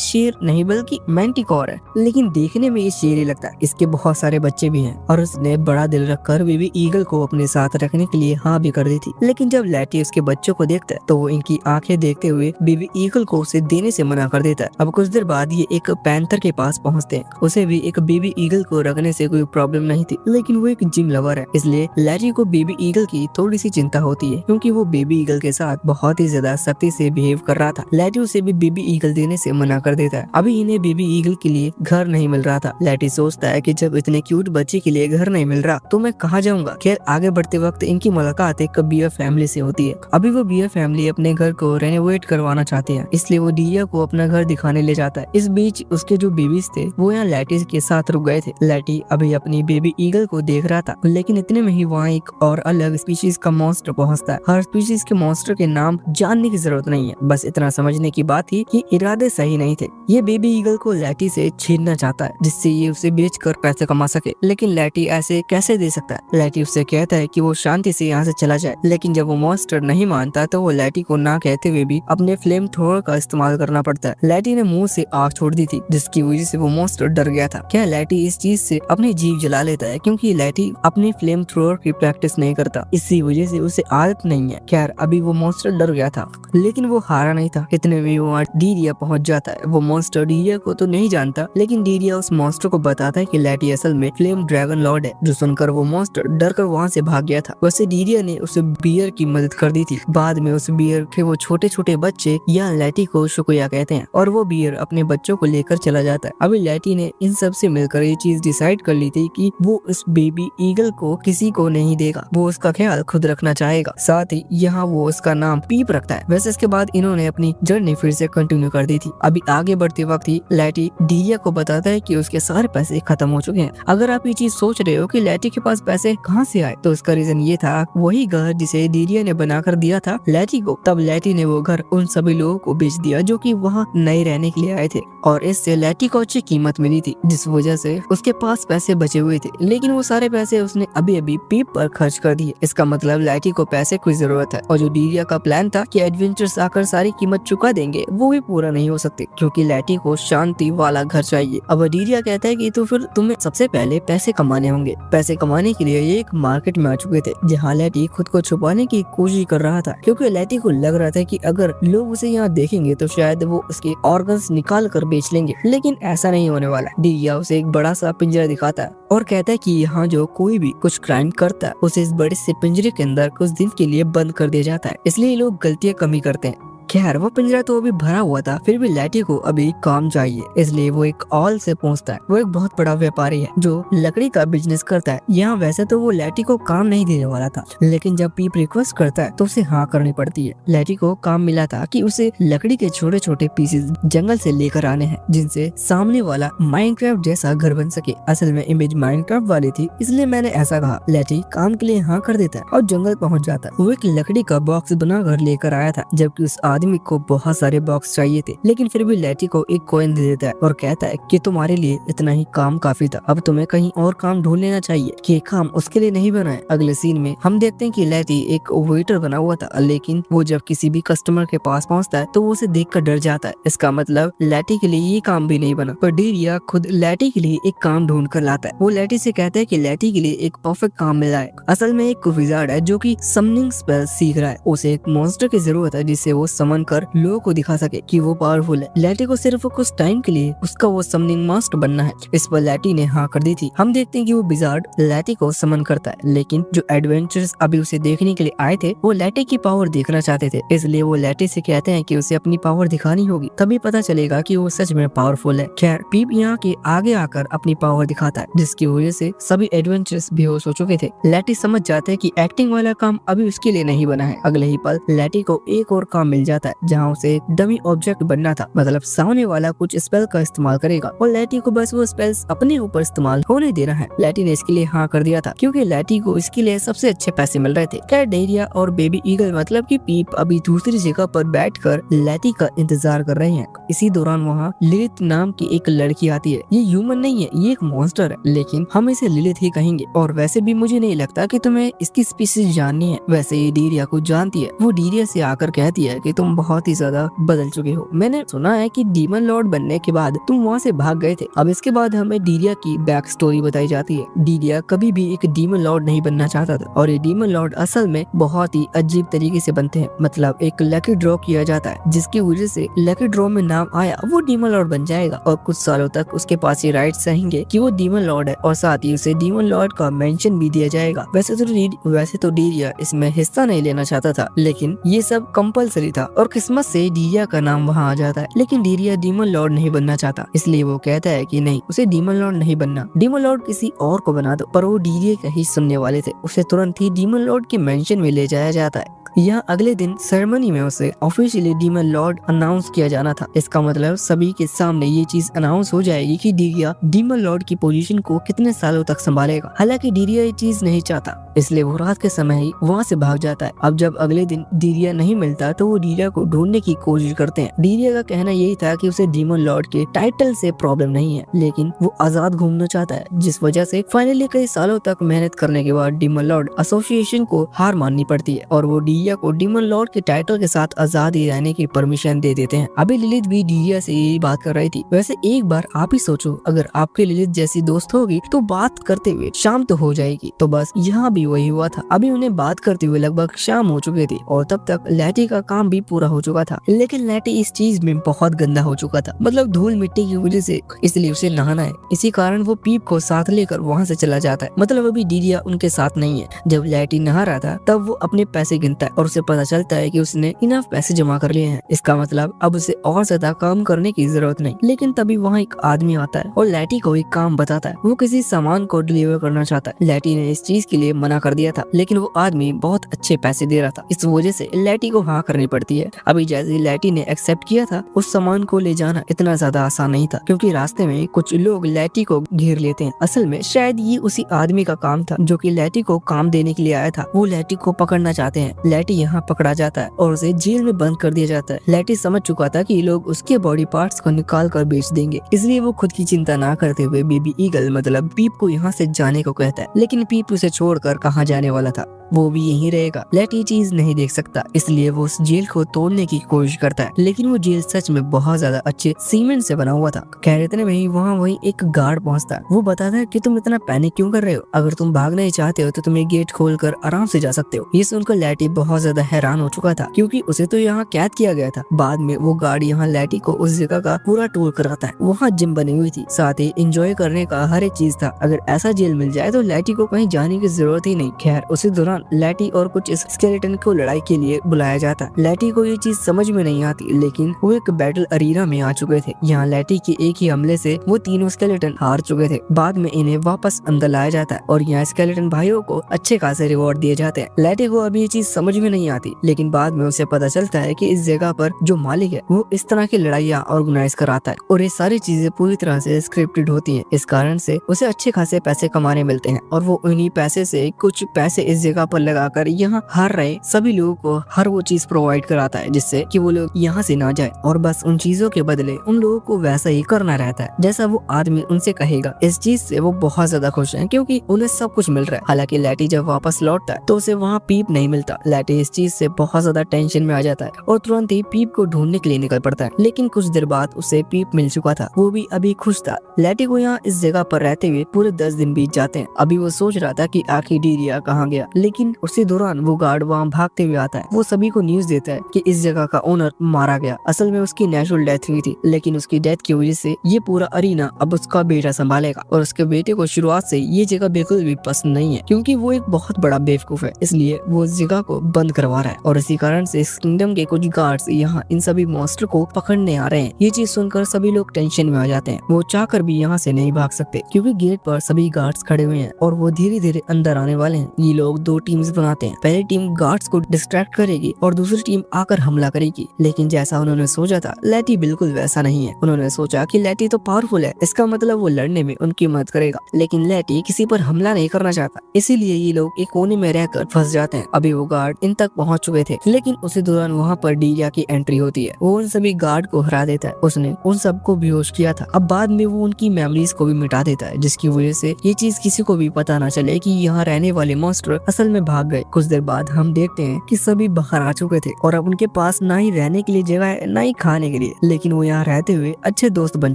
शेर नहीं बल्कि मैंटिकोर है, लेकिन देखने में ये शेर ही लगता है। इसके बहुत सारे बच्चे भी हैं और उसने बड़ा दिल रखकर बेबी ईगल को अपने साथ रखने के लिए हाँ भी कर दी थी। लेकिन जब लैटी उसके बच्चों को देखता है तो वो इनकी आंखें देखते हुए बेबी ईगल को उसे देने से मना कर देता है। अब कुछ देर बाद ये एक पैंथर के पास पहुंचते हैं। उसे भी एक बेबी ईगल को रखने से कोई प्रॉब्लम नहीं थी, लेकिन वो एक जिम लवर है, इसलिए लैटी को बेबी ईगल की थोड़ी सी चिंता होती है क्योंकि वो बेबी ईगल के साथ बहुत ही ज्यादा सख्ती से बिहेव कर रहा था। लैटी उसे भी बेबी ईगल देने से मना कर देता है। अभी इन्हें बेबी ईगल के लिए घर नहीं मिल रहा था। लैटी सोचता है कि जब इतने क्यूट बच्चे के लिए घर नहीं मिल रहा तो मैं कहाँ जाऊंगा। खैर आगे बढ़ते वक्त इनकी मुलाकात एक बियर फैमिली से होती है। अभी वो बियर फैमिली अपने घर को रेनोवेट करवाना चाहते हैं, इसलिए वो डिया को अपना घर दिखाने ले जाता है। इस बीच उसके जो बेबीज थे वो यहाँ लैटी के साथ रुक गए थे। लैटी अभी अपनी बेबी ईगल को देख रहा था, लेकिन इतने में ही वहाँ एक और अलग स्पीशीज का मॉन्स्टर पहुंचता है। हर स्पीशीज के मॉन्स्टर के नाम जानने की जरूरत नहीं है, बस इतना समझने की बात थी कि इरादे सही नहीं थे। ये बेबी ईगल को लैटी से छीनना चाहता है जिससे ये उसे बेचकर पैसे कमा सके, लेकिन लैटी ऐसे कैसे दे सकता है। लैटी उससे कहता है कि वो शांति से यहाँ से चला जाए, लेकिन जब वो मॉन्स्टर नहीं मानता तो वो लैटी को ना कहते हुए भी अपने फ्लेम थ्रोअर का इस्तेमाल करना पड़ता है। लैटी ने मुंह से आग छोड़ दी थी जिसकी वजह से वो मॉन्स्टर डर गया था। क्या लैटी इस चीज से अपनी जीभ जला लेता है क्योंकि लैटी अपनी फ्लेम थ्रोअर की प्रैक्टिस नहीं करता, इसी वजह से उसे आदत नहीं है। खैर अभी वो मॉन्स्टर डर गया था, लेकिन वो हारा नहीं था। इतने में वहाँ डीरिया पहुंच जाता है। वो मॉन्स्टर डीरिया को तो नहीं जानता, लेकिन डीरिया उस मॉन्स्टर को बताता है कि लैटी असल में फ्लेम ड्रैगन लॉर्ड है, जो सुनकर वो मॉन्स्टर डर कर वहाँ से भाग गया था। वैसे डीरिया ने उसे बियर की मदद कर दी थी। बाद में उस बियर के वो छोटे छोटे बच्चे या लैटी को शुक्रिया कहते हैं और वो बियर अपने बच्चों को लेकर चला जाता है। अभी लैटी ने इन सब से मिलकर ये चीज डिसाइड कर ली थी कि वो इस बेबी ईगल को किसी को नहीं देगा, वो उसका ख्याल खुद रखना चाहेगा। साथ ही यहाँ वो उसका नाम पीप रखता है। वैसे इसके बाद इन्होंने अपनी जर्नी फिर से कंटिन्यू कर दी थी। अभी आगे बढ़ते वक्त ही लैटी डीरिया को बताता है कि उसके सारे पैसे खत्म हो चुके हैं। अगर आप ये चीज सोच रहे हो कि लैटी के पास पैसे कहाँ से आए, तो इसका रीजन ये था वही घर जिसे डीरिया ने बनाकर दिया था लैटी को। तब लैटी ने वो घर उन सभी लोगों को बेच दिया जो कि वहाँ नए रहने के लिए आए थे और इससे लैटी को अच्छी कीमत मिली थी, जिस वजह से उसके पास पैसे बचे हुए थे। लेकिन वो सारे पैसे उसने अभी अभी पीप पर खर्च कर दिए। इसका मतलब लैटी को पैसे की जरूरत है और जो डीरिया का प्लान था कि एडवेंचर्स आकर सारी कीमत चुका देंगे वो भी पूरा नहीं हो सकते क्योंकि लैटी को शांति वाला घर चाहिए। अब डीरिया कहता है कि तो फिर तुम्हें सबसे पहले पैसे कमाने होंगे। पैसे कमाने के लिए ये एक मार्केट में आ चुके थे जहाँ लैटी खुद को छुपाने की कोशिश कर रहा था क्योंकि लैटी को लग रहा था कि अगर लोग उसे यहाँ देखेंगे तो शायद वो उसके ऑर्गन्स निकाल कर बेच लेंगे, लेकिन ऐसा नहीं होने वाला। डीरिया उसे एक बड़ा सा पिंजरा दिखाता है और कहता है कि यहाँ जो कोई भी कुछ क्राइम करता है उसे इस बड़े से पिंजरे के अंदर कुछ दिन के लिए बंद कर दिया जाता है, इसलिए लोग गलतियाँ कम ही करते हैं। खैर वो पिंजरा तो अभी भरा हुआ था, फिर भी लैटी को अभी काम चाहिए, इसलिए वो एक ऑल से पहुंचता है। वो एक बहुत बड़ा व्यापारी है जो लकड़ी का बिजनेस करता है। यहाँ वैसे तो वो लैटी को काम नहीं देने वाला था, लेकिन जब पीप रिक्वेस्ट करता है तो उसे हाँ करनी पड़ती है। लैटी को काम मिला था कि उसे लकड़ी के छोटे छोटे पीसेस जंगल से लेकर आने हैं जिनसे सामने वाला माइनक्राफ्ट जैसा घर बन सके। असल में इमेज माइनक्राफ्ट वाली थी, इसलिए मैंने ऐसा कहा। लैटी काम के लिए हाँ कर देता है और जंगल पहुँच जाता है। वो एक लकड़ी का बॉक्स बनाकर लेकर आया था, जबकि उस आदमी को बहुत सारे बॉक्स चाहिए थे, लेकिन फिर भी लैटी को एक कॉइन दे देता है और कहता है कि तुम्हारे लिए इतना ही काम काफी था, अब तुम्हें कहीं और काम ढूंढ लेना चाहिए कि ये काम उसके लिए नहीं बना है। अगले सीन में हम देखते हैं कि लैटी एक वेटर बना हुआ था, लेकिन वो जब किसी भी कस्टमर के पास पहुंचता है तो वो उसे देखकर डर जाता है। इसका मतलब लैटी के लिए ये काम भी नहीं बना। पर डीरिया खुद लैटी के लिए एक काम ढूंढ कर लाता है। वो लैटी से कहता है कि लैटी के लिए एक परफेक्ट काम मिला है। असल में एक विजार्ड है जो कि समनिंग स्पेल सीख रहा है। उसे एक मॉन्स्टर की जरूरत है जिससे वो समन कर लोगों को दिखा सके कि वो पावरफुल है। लैटी को सिर्फ कुछ टाइम के लिए उसका वो समनिंग मास्टर बनना है। इस पर लैटी ने हाँ कर दी थी। हम देखते हैं कि वो विजार्ड लैटी को समन करता है, लेकिन जो एडवेंचर्स अभी उसे देखने के लिए आए थे वो लैटी की पावर देखना चाहते थे, इसलिए वो लैटी से कहते हैं कि उसे अपनी पावर दिखानी होगी, तभी पता चलेगा कि वो सच में पावरफुल है। खैर पीप यहाँ के आगे आकर अपनी पावर दिखाता है, जिसकी वजह से सभी एडवेंचर्स बेहोश हो चुके थे। लैटी समझ जाते हैं कि एक्टिंग वाला काम अभी उसके लिए नहीं बना है। अगले ही पल लैटी को एक और काम मिल जाता जाता है जहाँ उसे एक डमी ऑब्जेक्ट बनना था, मतलब सामने वाला कुछ स्पेल का इस्तेमाल करेगा और लैटी को बस वो स्पेल्स अपने ऊपर इस्तेमाल होने देना है। लैटी ने इसके लिए हाँ कर दिया था क्योंकि लैटी को इसके लिए सबसे अच्छे पैसे मिल रहे थे। कैट डेरिया और बेबी ईगल मतलब कि पीप अभी दूसरी जगह पर बैठकर लैटी का इंतजार कर रहे हैं। इसी दौरान वहाँ लिलिथ नाम की एक लड़की आती है। ये ह्यूमन नहीं है, ये एक मॉन्स्टर है, लेकिन हम इसे लिलिथ ही कहेंगे। और वैसे भी मुझे नहीं लगता कि तुम्हें इसकी स्पीसीज जाननी है। वैसे ये डीरिया को जानती है। वो डीरिया से आकर कहती है कि तुम बहुत ही ज्यादा बदल चुके हो। मैंने सुना है कि डीमन लॉर्ड बनने के बाद तुम वहाँ से भाग गए थे। अब इसके बाद हमें डीरिया की बैक स्टोरी बताई जाती है। डीरिया कभी भी एक डीमन लॉर्ड नहीं बनना चाहता था और ये डीमन लॉर्ड असल में बहुत ही अजीब तरीके से बनते हैं। मतलब एक लकी ड्रॉ किया जाता है जिसकी वजह से लकी ड्रॉ में नाम आया वो डीमन लॉर्ड बन जाएगा और कुछ सालों तक उसके पास ये राइट्स रहेंगे कि वो डीमन लॉर्ड है और साथ ही उसे डीमन लॉर्ड का मेंशन भी दिया जाएगा। वैसे तो डीरिया इसमें हिस्सा नहीं लेना चाहता था, लेकिन ये सब कंपलसरी था और किस्मत से डीरिया का नाम वहाँ आ जाता है। लेकिन डीरिया डीमन लॉर्ड नहीं बनना चाहता, इसलिए वो कहता है कि नहीं, उसे डीमन लॉर्ड नहीं बनना, डीमन लॉर्ड किसी और को बना दो। पर वो डीरिया का ही सुनने वाले थे। उसे तुरंत ही डीमन लॉर्ड के मेंशन में ले जाया जाता है। यहाँ अगले दिन सेरेमनी में उसे ऑफिशियली डीमन लॉर्ड अनाउंस किया जाना था। इसका मतलब सभी के सामने ये चीज अनाउंस हो जाएगी कि डीरिया डीमन लॉर्ड की पोजीशन को कितने सालों तक संभालेगा। हालांकि डीरिया ये चीज नहीं चाहता, इसलिए वो रात के समय ही वहाँ से भाग जाता है। अब जब अगले दिन डीरिया नहीं मिलता तो वो डीरिया को ढूंढने की कोशिश करते हैं। डीरिया का कहना यही था कि उसे डीमन लॉर्ड के टाइटल से प्रॉब्लम नहीं है, लेकिन वो आजाद घूमना चाहता है, जिस वजह से फाइनली कई सालों तक मेहनत करने के बाद डीमन लॉर्ड एसोसिएशन को हार माननी पड़ती है और वो डीरिया को डीमन लॉर्ड के टाइटल के साथ आजाद ही रहने की परमिशन दे देते हैं। अभी लिलिथ भी डीरिया से यही बात कर रही थी। वैसे एक बार आप ही सोचो, अगर आपके लिलिथ जैसी दोस्त होगी तो बात करते हुए शाम तो हो जाएगी। तो बस यहाँ भी वही हुआ था। अभी उन्हें बात करते हुए लगभग शाम हो चुकी थी और तब तक लैटी का काम भी पूरा हो चुका था। लेकिन लैटी इस चीज में बहुत गंदा हो चुका था, मतलब धूल मिट्टी की वजह से, इसलिए उसे नहाना है। इसी कारण वो पीप को साथ लेकर वहाँ से चला जाता है। मतलब अभी डीरिया उनके साथ नहीं है। जब लैटी नहा रहा था तब वो अपने पैसे गिनता है और उसे पता चलता है कि उसने इनफ पैसे जमा कर लिए हैं। इसका मतलब अब उसे और ज्यादा काम करने की जरूरत नहीं। लेकिन तभी वहाँ एक आदमी आता है और लैटी को एक काम बताता है। वो किसी सामान को डिलीवर करना चाहता है। लैटी ने इस चीज के लिए मना कर दिया था, लेकिन वो आदमी बहुत अच्छे पैसे दे रहा था। इस वजह से लैटी को हाँ करनी पड़ती है। अभी जैसे लैटी ने एक्सेप्ट किया था, उस सामान को ले जाना इतना ज्यादा आसान नहीं था, क्योंकि रास्ते में कुछ लोग लैटी को घेर लेते हैं। असल में शायद ये उसी आदमी का काम था जो कि लैटी को काम देने के लिए आया था। वो लैटी को पकड़ना चाहते हैं। लैटी यहाँ पकड़ा जाता है और उसे जेल में बंद कर दिया जाता है। लैटी समझ चुका था कि ये लोग उसके बॉडी पार्ट्स को निकाल कर बेच देंगे, इसलिए वो खुद की चिंता ना करते हुए बेबी ईगल मतलब पीप को यहाँ से जाने को कहता है। लेकिन पीप उसे छोड़कर कहाँ जाने वाला था, वो भी यहीं रहेगा। लैटी चीज नहीं देख सकता, इसलिए वो उस जेल को तोड़ने की कोशिश करता है। लेकिन वो जेल सच में बहुत ज्यादा अच्छे सीमेंट से बना हुआ था। खैर इतने में ही वहाँ वही एक गार्ड पहुँचता है। वो बताता है कि तुम इतना पैनिक क्यों कर रहे हो, अगर तुम भागना ही चाहते हो तो तुम ये गेट खोलकर आराम से जा सकते हो। ये सुनकर लैटी बहुत ज्यादा हैरान हो चुका था, क्योंकि उसे तो यहाँ कैद किया गया था। बाद में वो गार्ड यहाँ लैटी को उस जगह का पूरा टूर कराता है। वहाँ जिम बनी हुई थी, साथ ही एंजॉय करने का हर एक चीज था। अगर ऐसा जेल मिल जाए तो लैटी को कहीं जाने की जरूरत ही नहीं। खैर उसी दौरान लैटी और कुछ स्केलेटन को लड़ाई के लिए बुलाया जाता। लैटी को ये चीज समझ में नहीं आती, लेकिन वो एक बैटल अरीना में आ चुके थे। यहाँ लैटी के एक ही हमले से वो तीनों स्केलेटन हार चुके थे। बाद में इन्हें वापस अंदर लाया जाता है और यहाँ स्केलेटन भाइयों को अच्छे खासे रिवॉर्ड दिए जाते हैं। लैटी को अभी ये चीज समझ में नहीं आती, लेकिन बाद में उसे पता चलता है कि इस जगह पर जो मालिक है वो इस तरह की लड़ाइयाँ ऑर्गेनाइज कराता है और ये सारी चीजें पूरी तरह से स्क्रिप्टेड होती हैं। इस कारण से उसे अच्छे खासे पैसे कमाने मिलते हैं और वो उन्हीं पैसे से कुछ पैसे इस जगह पर लगाकर यहाँ हार रहे सभी लोगों को हर वो चीज प्रोवाइड कराता है, जिससे कि वो लोग यहाँ से ना जाए और बस उन चीजों के बदले उन लोगों को वैसा ही करना रहता है जैसा वो आदमी उनसे कहेगा। इस चीज से वो बहुत ज्यादा खुश हैं, क्योंकि उन्हें सब कुछ मिल रहा है। हालांकि लैटी जब वापस लौटता है तो उसे वहाँ पीप नहीं मिलता। लैटी इस चीज से बहुत ज्यादा टेंशन में आ जाता है और तुरंत ही पीप को ढूंढने के लिए निकल पड़ता है। लेकिन कुछ देर बाद उसे पीप मिल चुका था, वो भी अभी खुश था। लैटी को यहाँ इस जगह पर रहते हुए पूरे 10 दिन बीत जाते हैं। अभी वो सोच रहा था कि आखिर डीरिया कहाँ गया, लेकिन उसी दौरान वो गार्ड वहाँ भागते हुए आता है। वो सभी को न्यूज देता है कि इस जगह का ओनर मारा गया। असल में उसकी नेचुरल डेथ हुई थी, लेकिन उसकी डेथ की वजह से ये पूरा अरीना अब उसका बेटा संभालेगा। और उसके बेटे को शुरुआत से ये जगह बिल्कुल भी पसंद नहीं है, क्योंकि वो एक बहुत बड़ा बेवकूफ है, इसलिए वो इस जगह को बंद करवा रहा है। और इसी कारण से इस किंगडम के कुछ गार्ड्स यहाँ इन सभी मॉन्स्टर को पकड़ने आ रहे हैं। ये चीज सुनकर सभी लोग टेंशन में आ जाते हैं। वो चाहकर भी यहाँ से नहीं भाग सकते, क्योंकि गेट पर सभी गार्ड्स खड़े हुए हैं और वो धीरे धीरे अंदर आने वाले हैं। ये लोग 2 टीम्स बनाते हैं। पहली टीम गार्ड्स को डिस्ट्रैक्ट करेगी और दूसरी टीम आकर हमला करेगी। लेकिन जैसा उन्होंने सोचा था, लैटी बिल्कुल वैसा नहीं है। उन्होंने सोचा कि लैटी तो पावरफुल है, इसका मतलब वो लड़ने में उनकी मदद करेगा। लेकिन लैटी किसी पर हमला नहीं करना चाहता, इसीलिए ये लोग एक कोने में रहकर फंस जाते हैं। अभी वो गार्ड इन तक पहुंच चुके थे, लेकिन उसी दौरान वहाँ पर डीरिया की एंट्री होती है। वो उन सभी गार्ड को हरा देता है। उसने उन सबको बेहोश किया था। अब बाद में वो उनकी मेमोरीज को भी मिटा देता है, जिसकी वजह से ये चीज किसी को भी पता ना चले कि यहाँ रहने वाले मॉन्स्टर असल में भाग गए। कुछ देर बाद हम देखते हैं कि सभी बाहर आ चुके थे और अब उनके पास ना ही रहने के लिए जगह है, ना ही खाने के लिए। लेकिन वो यहाँ रहते हुए अच्छे दोस्त बन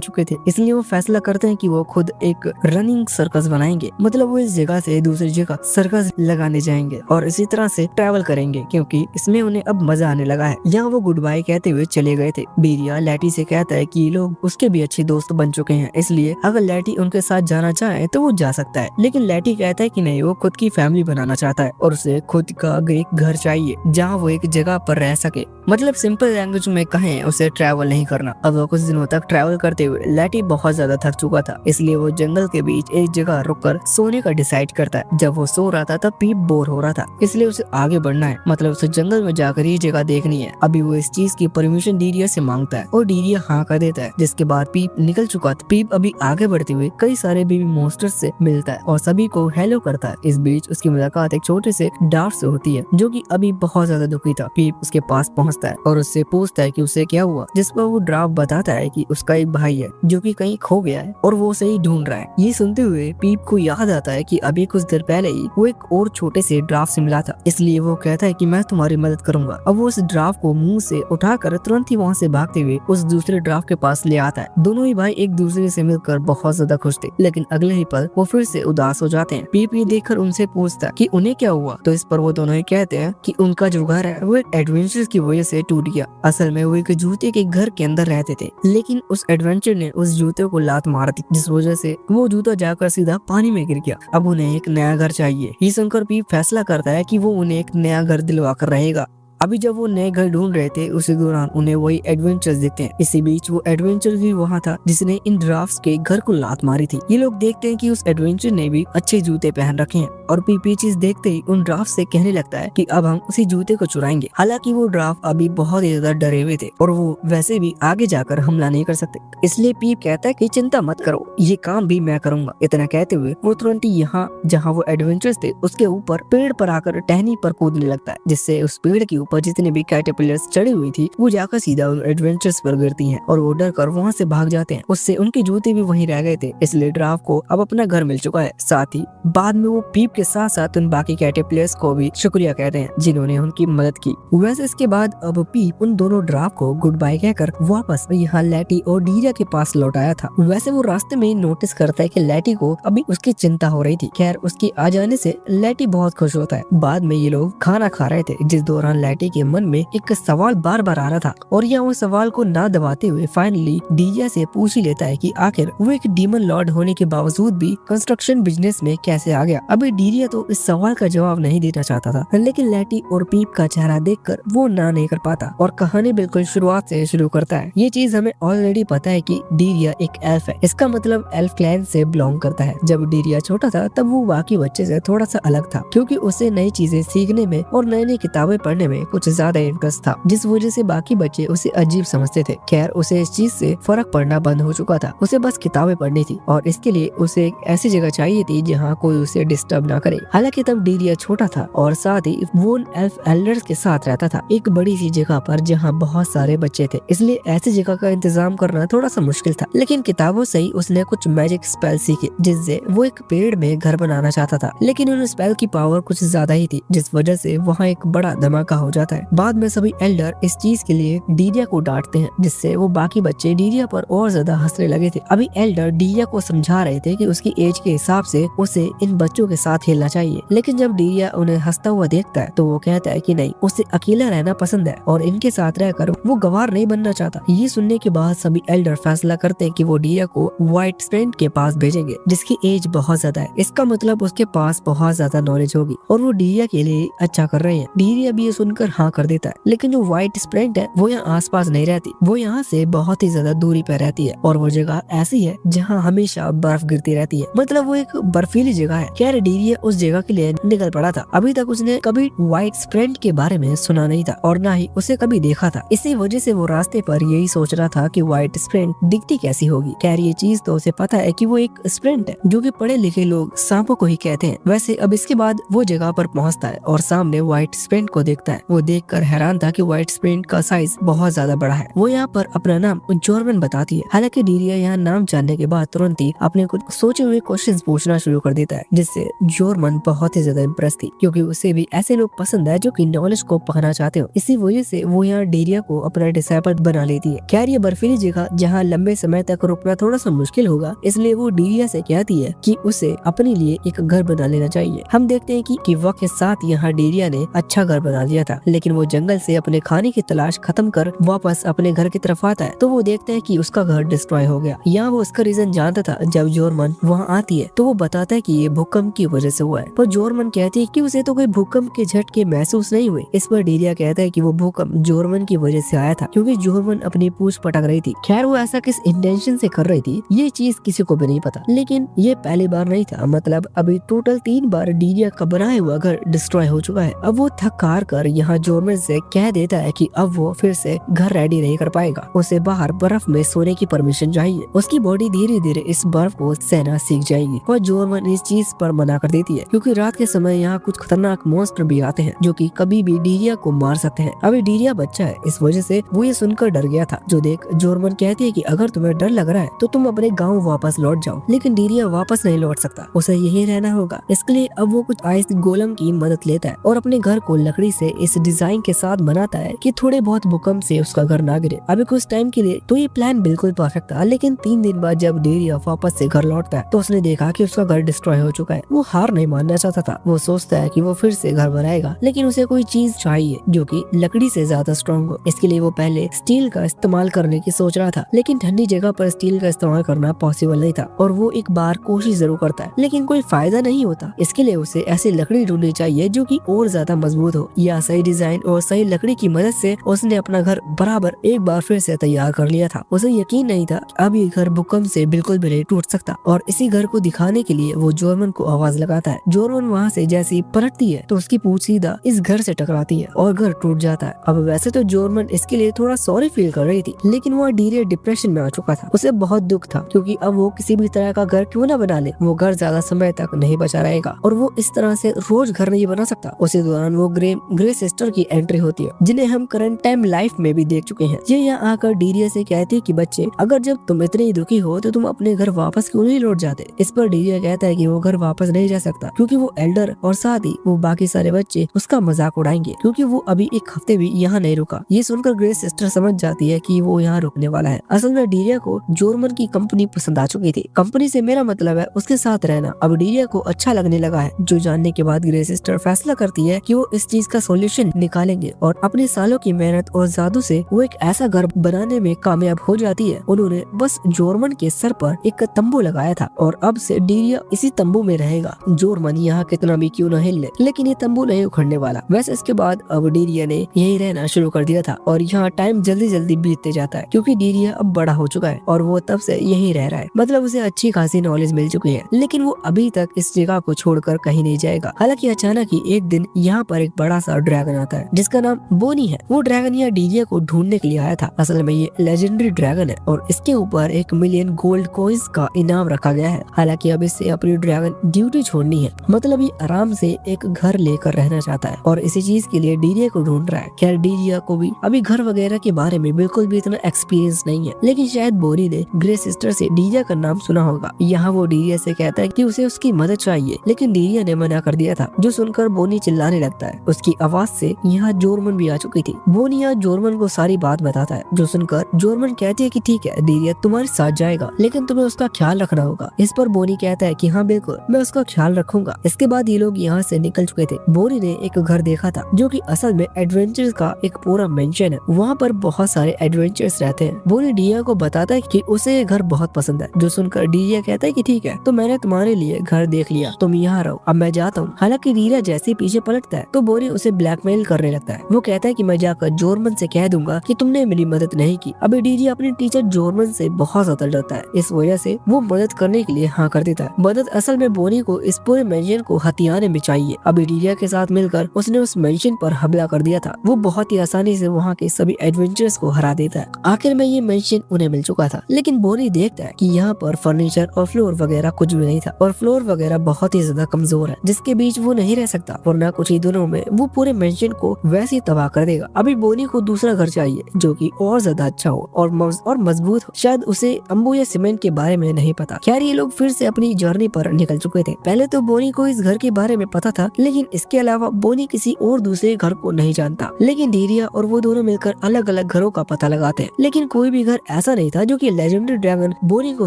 चुके थे, इसलिए वो फैसला करते हैं कि वो खुद एक रनिंग सर्कस बनाएंगे। मतलब वो इस जगह से दूसरी जगह सर्कस लगाने जाएंगे और इसी तरह से ट्रैवल करेंगे, क्योंकि इसमें उन्हें अब मजा आने लगा है। यहाँ वो गुड बाय कहते हुए चले गए थे। डीरिया लैटी से कहता है कि ये लोग उसके भी अच्छे दोस्त बन चुके हैं, इसलिए अगर लैटी उनके साथ जाना चाहे तो वो जा सकता है। लेकिन लैटी कहता है कि नहीं, वो खुद की फैमिली बनाना चाहता है और उसे खुद का एक घर चाहिए जहाँ वो एक जगह पर रह सके। मतलब सिंपल लैंग्वेज में कहें, उसे ट्रैवल नहीं करना। अब वो कुछ दिनों तक ट्रैवल करते हुए लैटी बहुत ज्यादा थक चुका था, इसलिए वो जंगल के बीच एक जगह रुककर सोने का डिसाइड करता है। जब वो सो रहा था तब पीप बोर हो रहा था, इसलिए उसे आगे बढ़ना है। मतलब उसे जंगल में जाकर ये जगह देखनी है। अभी वो इस चीज की परमिशन डीरिया से मांगता है और डीरिया हाँ कर देता है, जिसके बाद पीप निकल चुका था। पीप अभी आगे बढ़ते हुए कई सारे बेबी मॉन्स्टर्स से मिलता है और सभी को हेलो करता है। इस बीच उसकी मुलाकात एक छोटे से ड्राफ से होती है, जो कि अभी बहुत ज्यादा दुखी था। पीप उसके पास पहुंचता है और उससे पूछता है कि उसे क्या हुआ, जिस पर वो ड्राफ बताता है कि उसका एक भाई है जो कि कहीं खो गया है और वो उसे ही ढूंढ रहा है। ये सुनते हुए पीप को याद आता है कि अभी कुछ देर पहले ही वो एक और छोटे से ड्राफ से मिला था, इसलिए वो कहता है कि मैं तुम्हारी मदद करूंगा। अब वो उस ड्राफ को मुंह से उठाकर तुरंत ही वहाँ से भागते हुए उस दूसरे ड्राफ के पास ले आता है। दोनों ही भाई एक दूसरे से मिलकर बहुत ज्यादा खुश थे, लेकिन अगले ही पल वो फिर से उदास हो जाते हैं। पीप ये देखकर उनसे पूछता है कि उन्हें क्या हुआ, तो इस पर वो दोनों ही कहते हैं कि उनका जो घर है वो एक एडवेंचर की वजह से टूट गया। असल में वो एक जूते के घर के अंदर रहते थे, लेकिन उस एडवेंचर ने उस जूते को लात मार दी, जिस वजह से वो जूता जाकर सीधा पानी में गिर गया। अब उन्हें एक नया घर चाहिए। ये सुनकर पीप फैसला करता है कि वो उन्हें एक नया घर दिलवा कर रहेगा। अभी जब वो नए घर ढूंढ रहे थे, उसी दौरान उन्हें वही एडवेंचर्स दिखते हैं। इसी बीच वो एडवेंचर भी वहाँ था जिसने इन ड्राफ्ट्स के घर को लात मारी थी। ये लोग देखते हैं कि उस एडवेंचर ने भी अच्छे जूते पहन रखे हैं और पीपी चीज देखते ही उन ड्राफ्ट से कहने लगता है कि अब हम उसी जूते को चुराएंगे। हालांकि वो ड्राफ्ट अभी बहुत ही ज्यादा डरे हुए थे और वो वैसे भी आगे जाकर हमला नहीं कर सकते, इसलिए पीप कहता है कि चिंता मत करो, ये काम भी मैं करूंगा। इतना कहते हुए वो तुरंत ही यहाँ जहाँ वो एडवेंचर्स थे उसके ऊपर पेड़ पर आकर टहनी पर कूदने लगता है, जिससे उस पेड़ के ऊपर जितने भी कैटरपिलर्स चढ़ी हुई थी वो जाकर सीधा उन एडवेंचर्स पर गिरती हैं और वो डर कर वहाँ से भाग जाते हैं। उससे उनके जूते भी वहीं रह गए थे, इसलिए ड्राफ्ट को अब अपना घर मिल चुका है। साथ ही बाद में वो पीप के साथ साथ उन बाकी कैटरपिलर्स को भी शुक्रिया कहते हैं जिन्होंने उनकी मदद की। वैसे इसके बाद अब पीप उन दोनों ड्राफ्ट को गुड बाय कहकर वापस यहाँ लैटी और डीरिया के पास लौट आया था। वैसे वो रास्ते में नोटिस करता है कि लैटी को अभी उसकी चिंता हो रही थी। खैर उसके आ जाने से लैटी बहुत खुश होता है। बाद में ये लोग खाना खा रहे थे, जिस दौरान लैटी के मन में एक सवाल बार बार आ रहा था और यह वो सवाल को ना दबाते हुए फाइनली डीरिया से पूछ ही लेता है कि आखिर वो एक डीमन लॉर्ड होने के बावजूद भी कंस्ट्रक्शन बिजनेस में कैसे आ गया। अभी डीरिया तो इस सवाल का जवाब नहीं देना चाहता था, लेकिन लैटी और पीप का चेहरा देखकर वो ना नहीं कर पाता और कहानी बिल्कुल शुरुआत से शुरू करता है। ये चीज हमें ऑलरेडी पता है कि डीरिया एक एल्फ है, इसका मतलब एल्फ क्लैन से बिलोंग करता है। जब डीरिया छोटा था तब वो बाकी बच्चे से थोड़ा सा अलग था, क्योंकि उसे नई चीजें सीखने में और नई नई किताबें पढ़ने में कुछ ज्यादा इंटरेस्ट था, जिस वजह से बाकी बच्चे उसे अजीब समझते थे। खैर उसे इस चीज से फर्क पड़ना बंद हो चुका था, उसे बस किताबें पढ़नी थी और इसके लिए उसे एक ऐसी जगह चाहिए थी जहाँ कोई उसे डिस्टर्ब ना करे। हालांकि तब डीरिया छोटा था और साथ ही वो एल्फ एल्डर्स के साथ रहता था एक बड़ी सी जगह पर जहाँ बहुत सारे बच्चे थे, इसलिए ऐसी जगह का इंतजाम करना थोड़ा सा मुश्किल था। लेकिन किताबों से ही उसने कुछ मैजिक स्पेल सीखे, जिससे वो एक पेड़ में घर बनाना चाहता था, लेकिन उन स्पेल की पावर कुछ ज्यादा ही थी, जिस वजह से वहाँ एक बड़ा धमाका हो जाता है। बाद में सभी एल्डर इस चीज के लिए डीरिया को डांटते हैं, जिससे वो बाकी बच्चे डीरिया पर और ज्यादा हंसने लगे थे। अभी एल्डर डीरिया को समझा रहे थे कि उसकी एज के हिसाब से उसे इन बच्चों के साथ खेलना चाहिए, लेकिन जब डीरिया उन्हें हंसता हुआ देखता है तो वो कहता है कि नहीं, उसे अकेला रहना पसंद है और इनके साथ रहकर वो गवार नहीं बनना चाहता। ये सुनने के बाद सभी एल्डर फैसला करते हैं कि वो डीरिया को व्हाइट स्प्रेंट के पास भेजेंगे, जिसकी एज बहुत ज्यादा है। इसका मतलब उसके पास बहुत ज्यादा नॉलेज होगी और वो डीरिया के लिए अच्छा कर रहे हैं। डीरिया भी ये सुनकर सुनकर हाँ कर देता है। लेकिन जो व्हाइट स्प्रेंट है वो यहाँ आसपास नहीं रहती, वो यहाँ से बहुत ही ज्यादा दूरी पर रहती है और वो जगह ऐसी है जहाँ हमेशा बर्फ गिरती रहती है, मतलब वो एक बर्फीली जगह है। खैर डीरिया उस जगह के लिए निकल पड़ा था। अभी तक उसने कभी व्हाइट स्प्रेंट के बारे में सुना नहीं था और ना ही उसे कभी देखा था। इसी वजह से वो रास्ते पर यही सोच रहा था कि व्हाइट स्प्रेंट दिखती कैसी होगी। खैर ये चीज तो उसे पता है कि वो एक स्प्रेंट है, जो कि पढ़े लिखे लोग सांपों को ही कहते हैं। वैसे अब इसके बाद वो जगह पर पहुंचता है और सामने व्हाइट स्प्रेंट को देखता है। वो देखकर हैरान था कि व्हाइट स्प्रेंट का साइज बहुत ज्यादा बड़ा है। वो यहाँ पर अपना नाम जोरमन बताती है। हालांकि डीरिया यहाँ नाम जानने के बाद तुरंत ही अपने कुछ सोचे हुए क्वेश्चन पूछना शुरू कर देता है, जिससे जोरमन बहुत ही ज्यादा इम्प्रेस थी, क्योंकि उसे भी ऐसे लोग पसंद है जो कि नॉलेज को पाना चाहते हो। इसी वजह से वो यहाँ डीरिया को अपना डिसाइपल बना लेती है। खैर ये बर्फीली जगह जहाँ लंबे समय तक रुकना थोड़ा सा मुश्किल होगा, इसलिए वो डीरिया से कहती है कि उसे अपने लिए एक घर बना लेना चाहिए। हम देखते हैं कि वक्त के साथ यहाँ डीरिया ने अच्छा घर बना लिया था, लेकिन वो जंगल से अपने खाने की तलाश खत्म कर वापस अपने घर की तरफ आता है तो वो देखता है कि उसका घर डिस्ट्रॉय हो गया। यहाँ वो उसका रीजन जानता था। जब जोरमन वहाँ आती है तो वो बताता है कि ये भूकंप की वजह से हुआ है, पर जोरमन कहती है कि उसे तो कोई भूकंप के झटके महसूस नहीं हुए। इस पर डीरिया कहता है कि वो भूकंप जोरमन की वजह से आया था, क्योंकि जोरमन अपनी पूंछ पटक रही थी। खैर वो ऐसा किस इंटेंशन से कर रही थी ये चीज किसी को भी नहीं पता, लेकिन ये पहली बार नहीं था। मतलब अभी टोटल 3 बार डीरिया का बनाया हुआ घर डिस्ट्रॉय हो चुका है। अब वो थक हार कर यहाँ जोरमन से कह देता है कि अब वो फिर से घर रेडी नहीं कर पाएगा, उसे बाहर बर्फ में सोने की परमिशन चाहिए। उसकी बॉडी धीरे धीरे इस बर्फ को सहना सीख जाएगी और जोरमन इस चीज पर मना कर देती है, क्योंकि रात के समय यहाँ कुछ खतरनाक मॉन्स्टर भी आते हैं जो कि कभी भी डीरिया को मार सकते हैं। अभी डीरिया बच्चा है, इस वजह से वो ये सुनकर डर गया था। जो देख जोरमन कहती है कि अगर तुम्हें डर लग रहा है तो तुम अपने गाँव वापस लौट जाओ, लेकिन डीरिया वापस नहीं लौट सकता, उसे यही रहना होगा। इसके लिए अब वो कुछ आइस गोलम की मदद लेता है और अपने घर को लकड़ी से इस डिजाइन के साथ बनाता है कि थोड़े बहुत भूकंप से उसका घर ना गिरे। अभी कुछ टाइम के लिए तो ये प्लान बिल्कुल परफेक्ट था, लेकिन 3 दिन बाद जब डीरिया वापस से घर लौटता है तो उसने देखा कि उसका घर डिस्ट्रॉय हो चुका है। वो हार नहीं मानना चाहता था। वो सोचता है कि वो फिर से घर बनाएगा, लेकिन उसे कोई चीज चाहिए जो कि लकड़ी से ज्यादा स्ट्रॉन्ग हो। इसके लिए वो पहले स्टील का इस्तेमाल करने की सोच रहा था, लेकिन ठंडी जगह पर स्टील का इस्तेमाल करना पॉसिबल नहीं था और वो एक बार कोशिश जरूर करता है, लेकिन कोई फायदा नहीं होता। इसके लिए उसे ऐसी लकड़ी ढूंढनी चाहिए जो कि और ज्यादा मजबूत हो। या सही डिजाइन और सही लकड़ी की मदद से उसने अपना घर बराबर एक बार फिर से तैयार कर लिया था। उसे यकीन नहीं था अब ये घर भूकंप से बिल्कुल भी नहीं टूट सकता, और इसी घर को दिखाने के लिए वो जोरमन को आवाज लगाता है। जोरमन वहाँ से जैसे ही पलटती है तो उसकी पूंछ सीधा इस घर से टकराती है और घर टूट जाता है। अब वैसे तो जोरमन इसके लिए थोड़ा सॉरी फील कर रही थी, लेकिन वो डीरिया डिप्रेशन में आ चुका था। उसे बहुत दुख था, क्योंकि अब वो किसी भी तरह का घर क्यों ना बना ले, वो घर ज्यादा समय तक नहीं बचा रहेगा और वो इस तरह से रोज घर नहीं बना सकता। उसी दौरान वो ग्रे सिस्टर की एंट्री होती है, जिन्हें हम करंट टाइम लाइफ में भी देख चुके हैं। ये यहाँ आकर डीरिया से कहती है कि बच्चे, अगर जब तुम इतने ही दुखी हो तो तुम अपने घर वापस क्यों नहीं लौट जाते। इस पर डीरिया कहता है कि वो घर वापस नहीं जा सकता, क्योंकि वो एल्डर और साथ ही वो बाकी सारे बच्चे उसका मजाक उड़ाएंगे, क्योंकि वो अभी एक हफ्ते भी यहाँ नहीं रुका। ये सुनकर ग्रे सिस्टर समझ जाती है कि वो यहाँ रुकने वाला है। असल में डीरिया को जोरमन की कंपनी पसंद आ चुकी थी। कंपनी से मेरा मतलब है उसके साथ रहना। अब डीरिया को अच्छा लगने लगा है, जो जानने के बाद ग्रे सिस्टर फैसला करती है कि वो इस चीज का सॉल्यूशन निकालेंगे और अपने सालों की मेहनत और जादू से वो एक ऐसा घर बनाने में कामयाब हो जाती है। उन्होंने बस जोरमन के सर पर एक तंबू लगाया था और अब से डीरिया इसी तंबू में रहेगा। जोरमन यहाँ कितना भी क्यों न हिले, लेकिन ये तंबू नहीं उखड़ने वाला। वैसे इसके बाद अब डीरिया ने यही रहना शुरू कर दिया था और यहाँ टाइम जल्दी जल्दी बीतते जाता है, क्योंकि डीरिया अब बड़ा हो चुका है और वो तब से यही रह रहा है। मतलब उसे अच्छी खासी नॉलेज मिल चुकी है, लेकिन वो अभी तक इस जगह को छोड़कर कहीं नहीं जाएगा। हालांकि अचानक ही एक दिन यहाँ पर एक बड़ा सा ड्रैगन आता है, जिसका नाम बोनी है। वो ड्रैगन यहाँ डीरिया को ढूंढने के लिए आया था। असल में ये लेजेंडरी ड्रैगन है और इसके ऊपर 1 मिलियन गोल्ड कॉइंस का इनाम रखा गया है। हालांकि अब इससे अपनी ड्रैगन ड्यूटी छोड़नी है, मतलब ये आराम से एक घर लेकर रहना चाहता है और इसी चीज के लिए डीरिया को ढूंढ रहा है। खैर डीरिया को भी अभी घर वगैरह के बारे में बिल्कुल भी इतना एक्सपीरियंस नहीं है, लेकिन शायद बोनी ने ग्रे सिस्टर से डीरिया का नाम सुना होगा। यहाँ वो डीरिया से कहता है कि उसे उसकी मदद चाहिए, लेकिन डीरिया ने मना कर दिया था। जो सुनकर बोनी चिल्लाने लगता है। उसकी आवाज से यहाँ जोरमन भी आ चुकी थी। बोनी यहाँ जोरमन को सारी बात बताता है, जो सुनकर जोरमन कहती है कि ठीक है डीरिया तुम्हारे साथ जाएगा, लेकिन तुम्हें उसका ख्याल रखना होगा। इस पर बोनी कहता है कि हाँ बिल्कुल मैं उसका ख्याल रखूंगा। इसके बाद ये लोग यहाँ से निकल चुके थे। बोनी ने एक घर देखा था जो कि असल में एडवेंचर्स का एक पूरा मेंशन है। वहाँ पर बहुत सारे एडवेंचर्स रहते हैं। बोनी डीरिया को बताता है कि उसे ये घर बहुत पसंद है, जो सुनकर डीरिया कहता है कि ठीक है तो मैंने तुम्हारे लिए घर देख लिया, तुम यहाँ रहो, अब मैं जाता हूँ। हालांकि डीरिया जैसे पीछे पलटता है तो बोनी उसे ब्लैकमेल ब्लैकमेल करने लगता है। वो कहता है कि मैं जाकर जोरमन से कह दूंगा कि तुमने मेरी मदद नहीं की। अभी डीरिया अपने टीचर जोरमन से बहुत ज्यादा डरता है, इस वजह से वो मदद करने के लिए हाँ कर देता है। मदद असल में बोनी को इस पूरे मेंशन को हथियाने में चाहिए। अभी डीरिया के साथ मिलकर उसने उस मेंशन पर हमला कर दिया था। वो बहुत ही आसानी से वहाँ के सभी एडवेंचर्स को हरा देता है। आखिर में ये मेंशन उन्हें मिल चुका था, लेकिन बोनी देखता है कि यहाँ पर फर्नीचर और फ्लोर वगैरह कुछ भी नहीं था, और फ्लोर वगैरह बहुत ही ज्यादा कमजोर है, जिसके बीच वो नहीं रह सकता, वरना कुछ ही दिनों में वो पूरे मेंशन को वैसे ही तबाह कर देगा। अभी बोनी को दूसरा घर चाहिए जो कि और ज्यादा अच्छा हो और मजबूत हो। शायद उसे अम्बू या सीमेंट के बारे में नहीं पता। खैर ये लोग फिर से अपनी जर्नी पर निकल चुके थे। पहले तो बोनी को इस घर के बारे में पता था, लेकिन इसके अलावा बोनी किसी और दूसरे घर को नहीं जानता। लेकिन डीरिया और वो दोनों मिलकर अलग अलग घरों का पता लगाते हैं, लेकिन कोई भी घर ऐसा नहीं था जो कि लेजेंडरी ड्रैगन बोनी को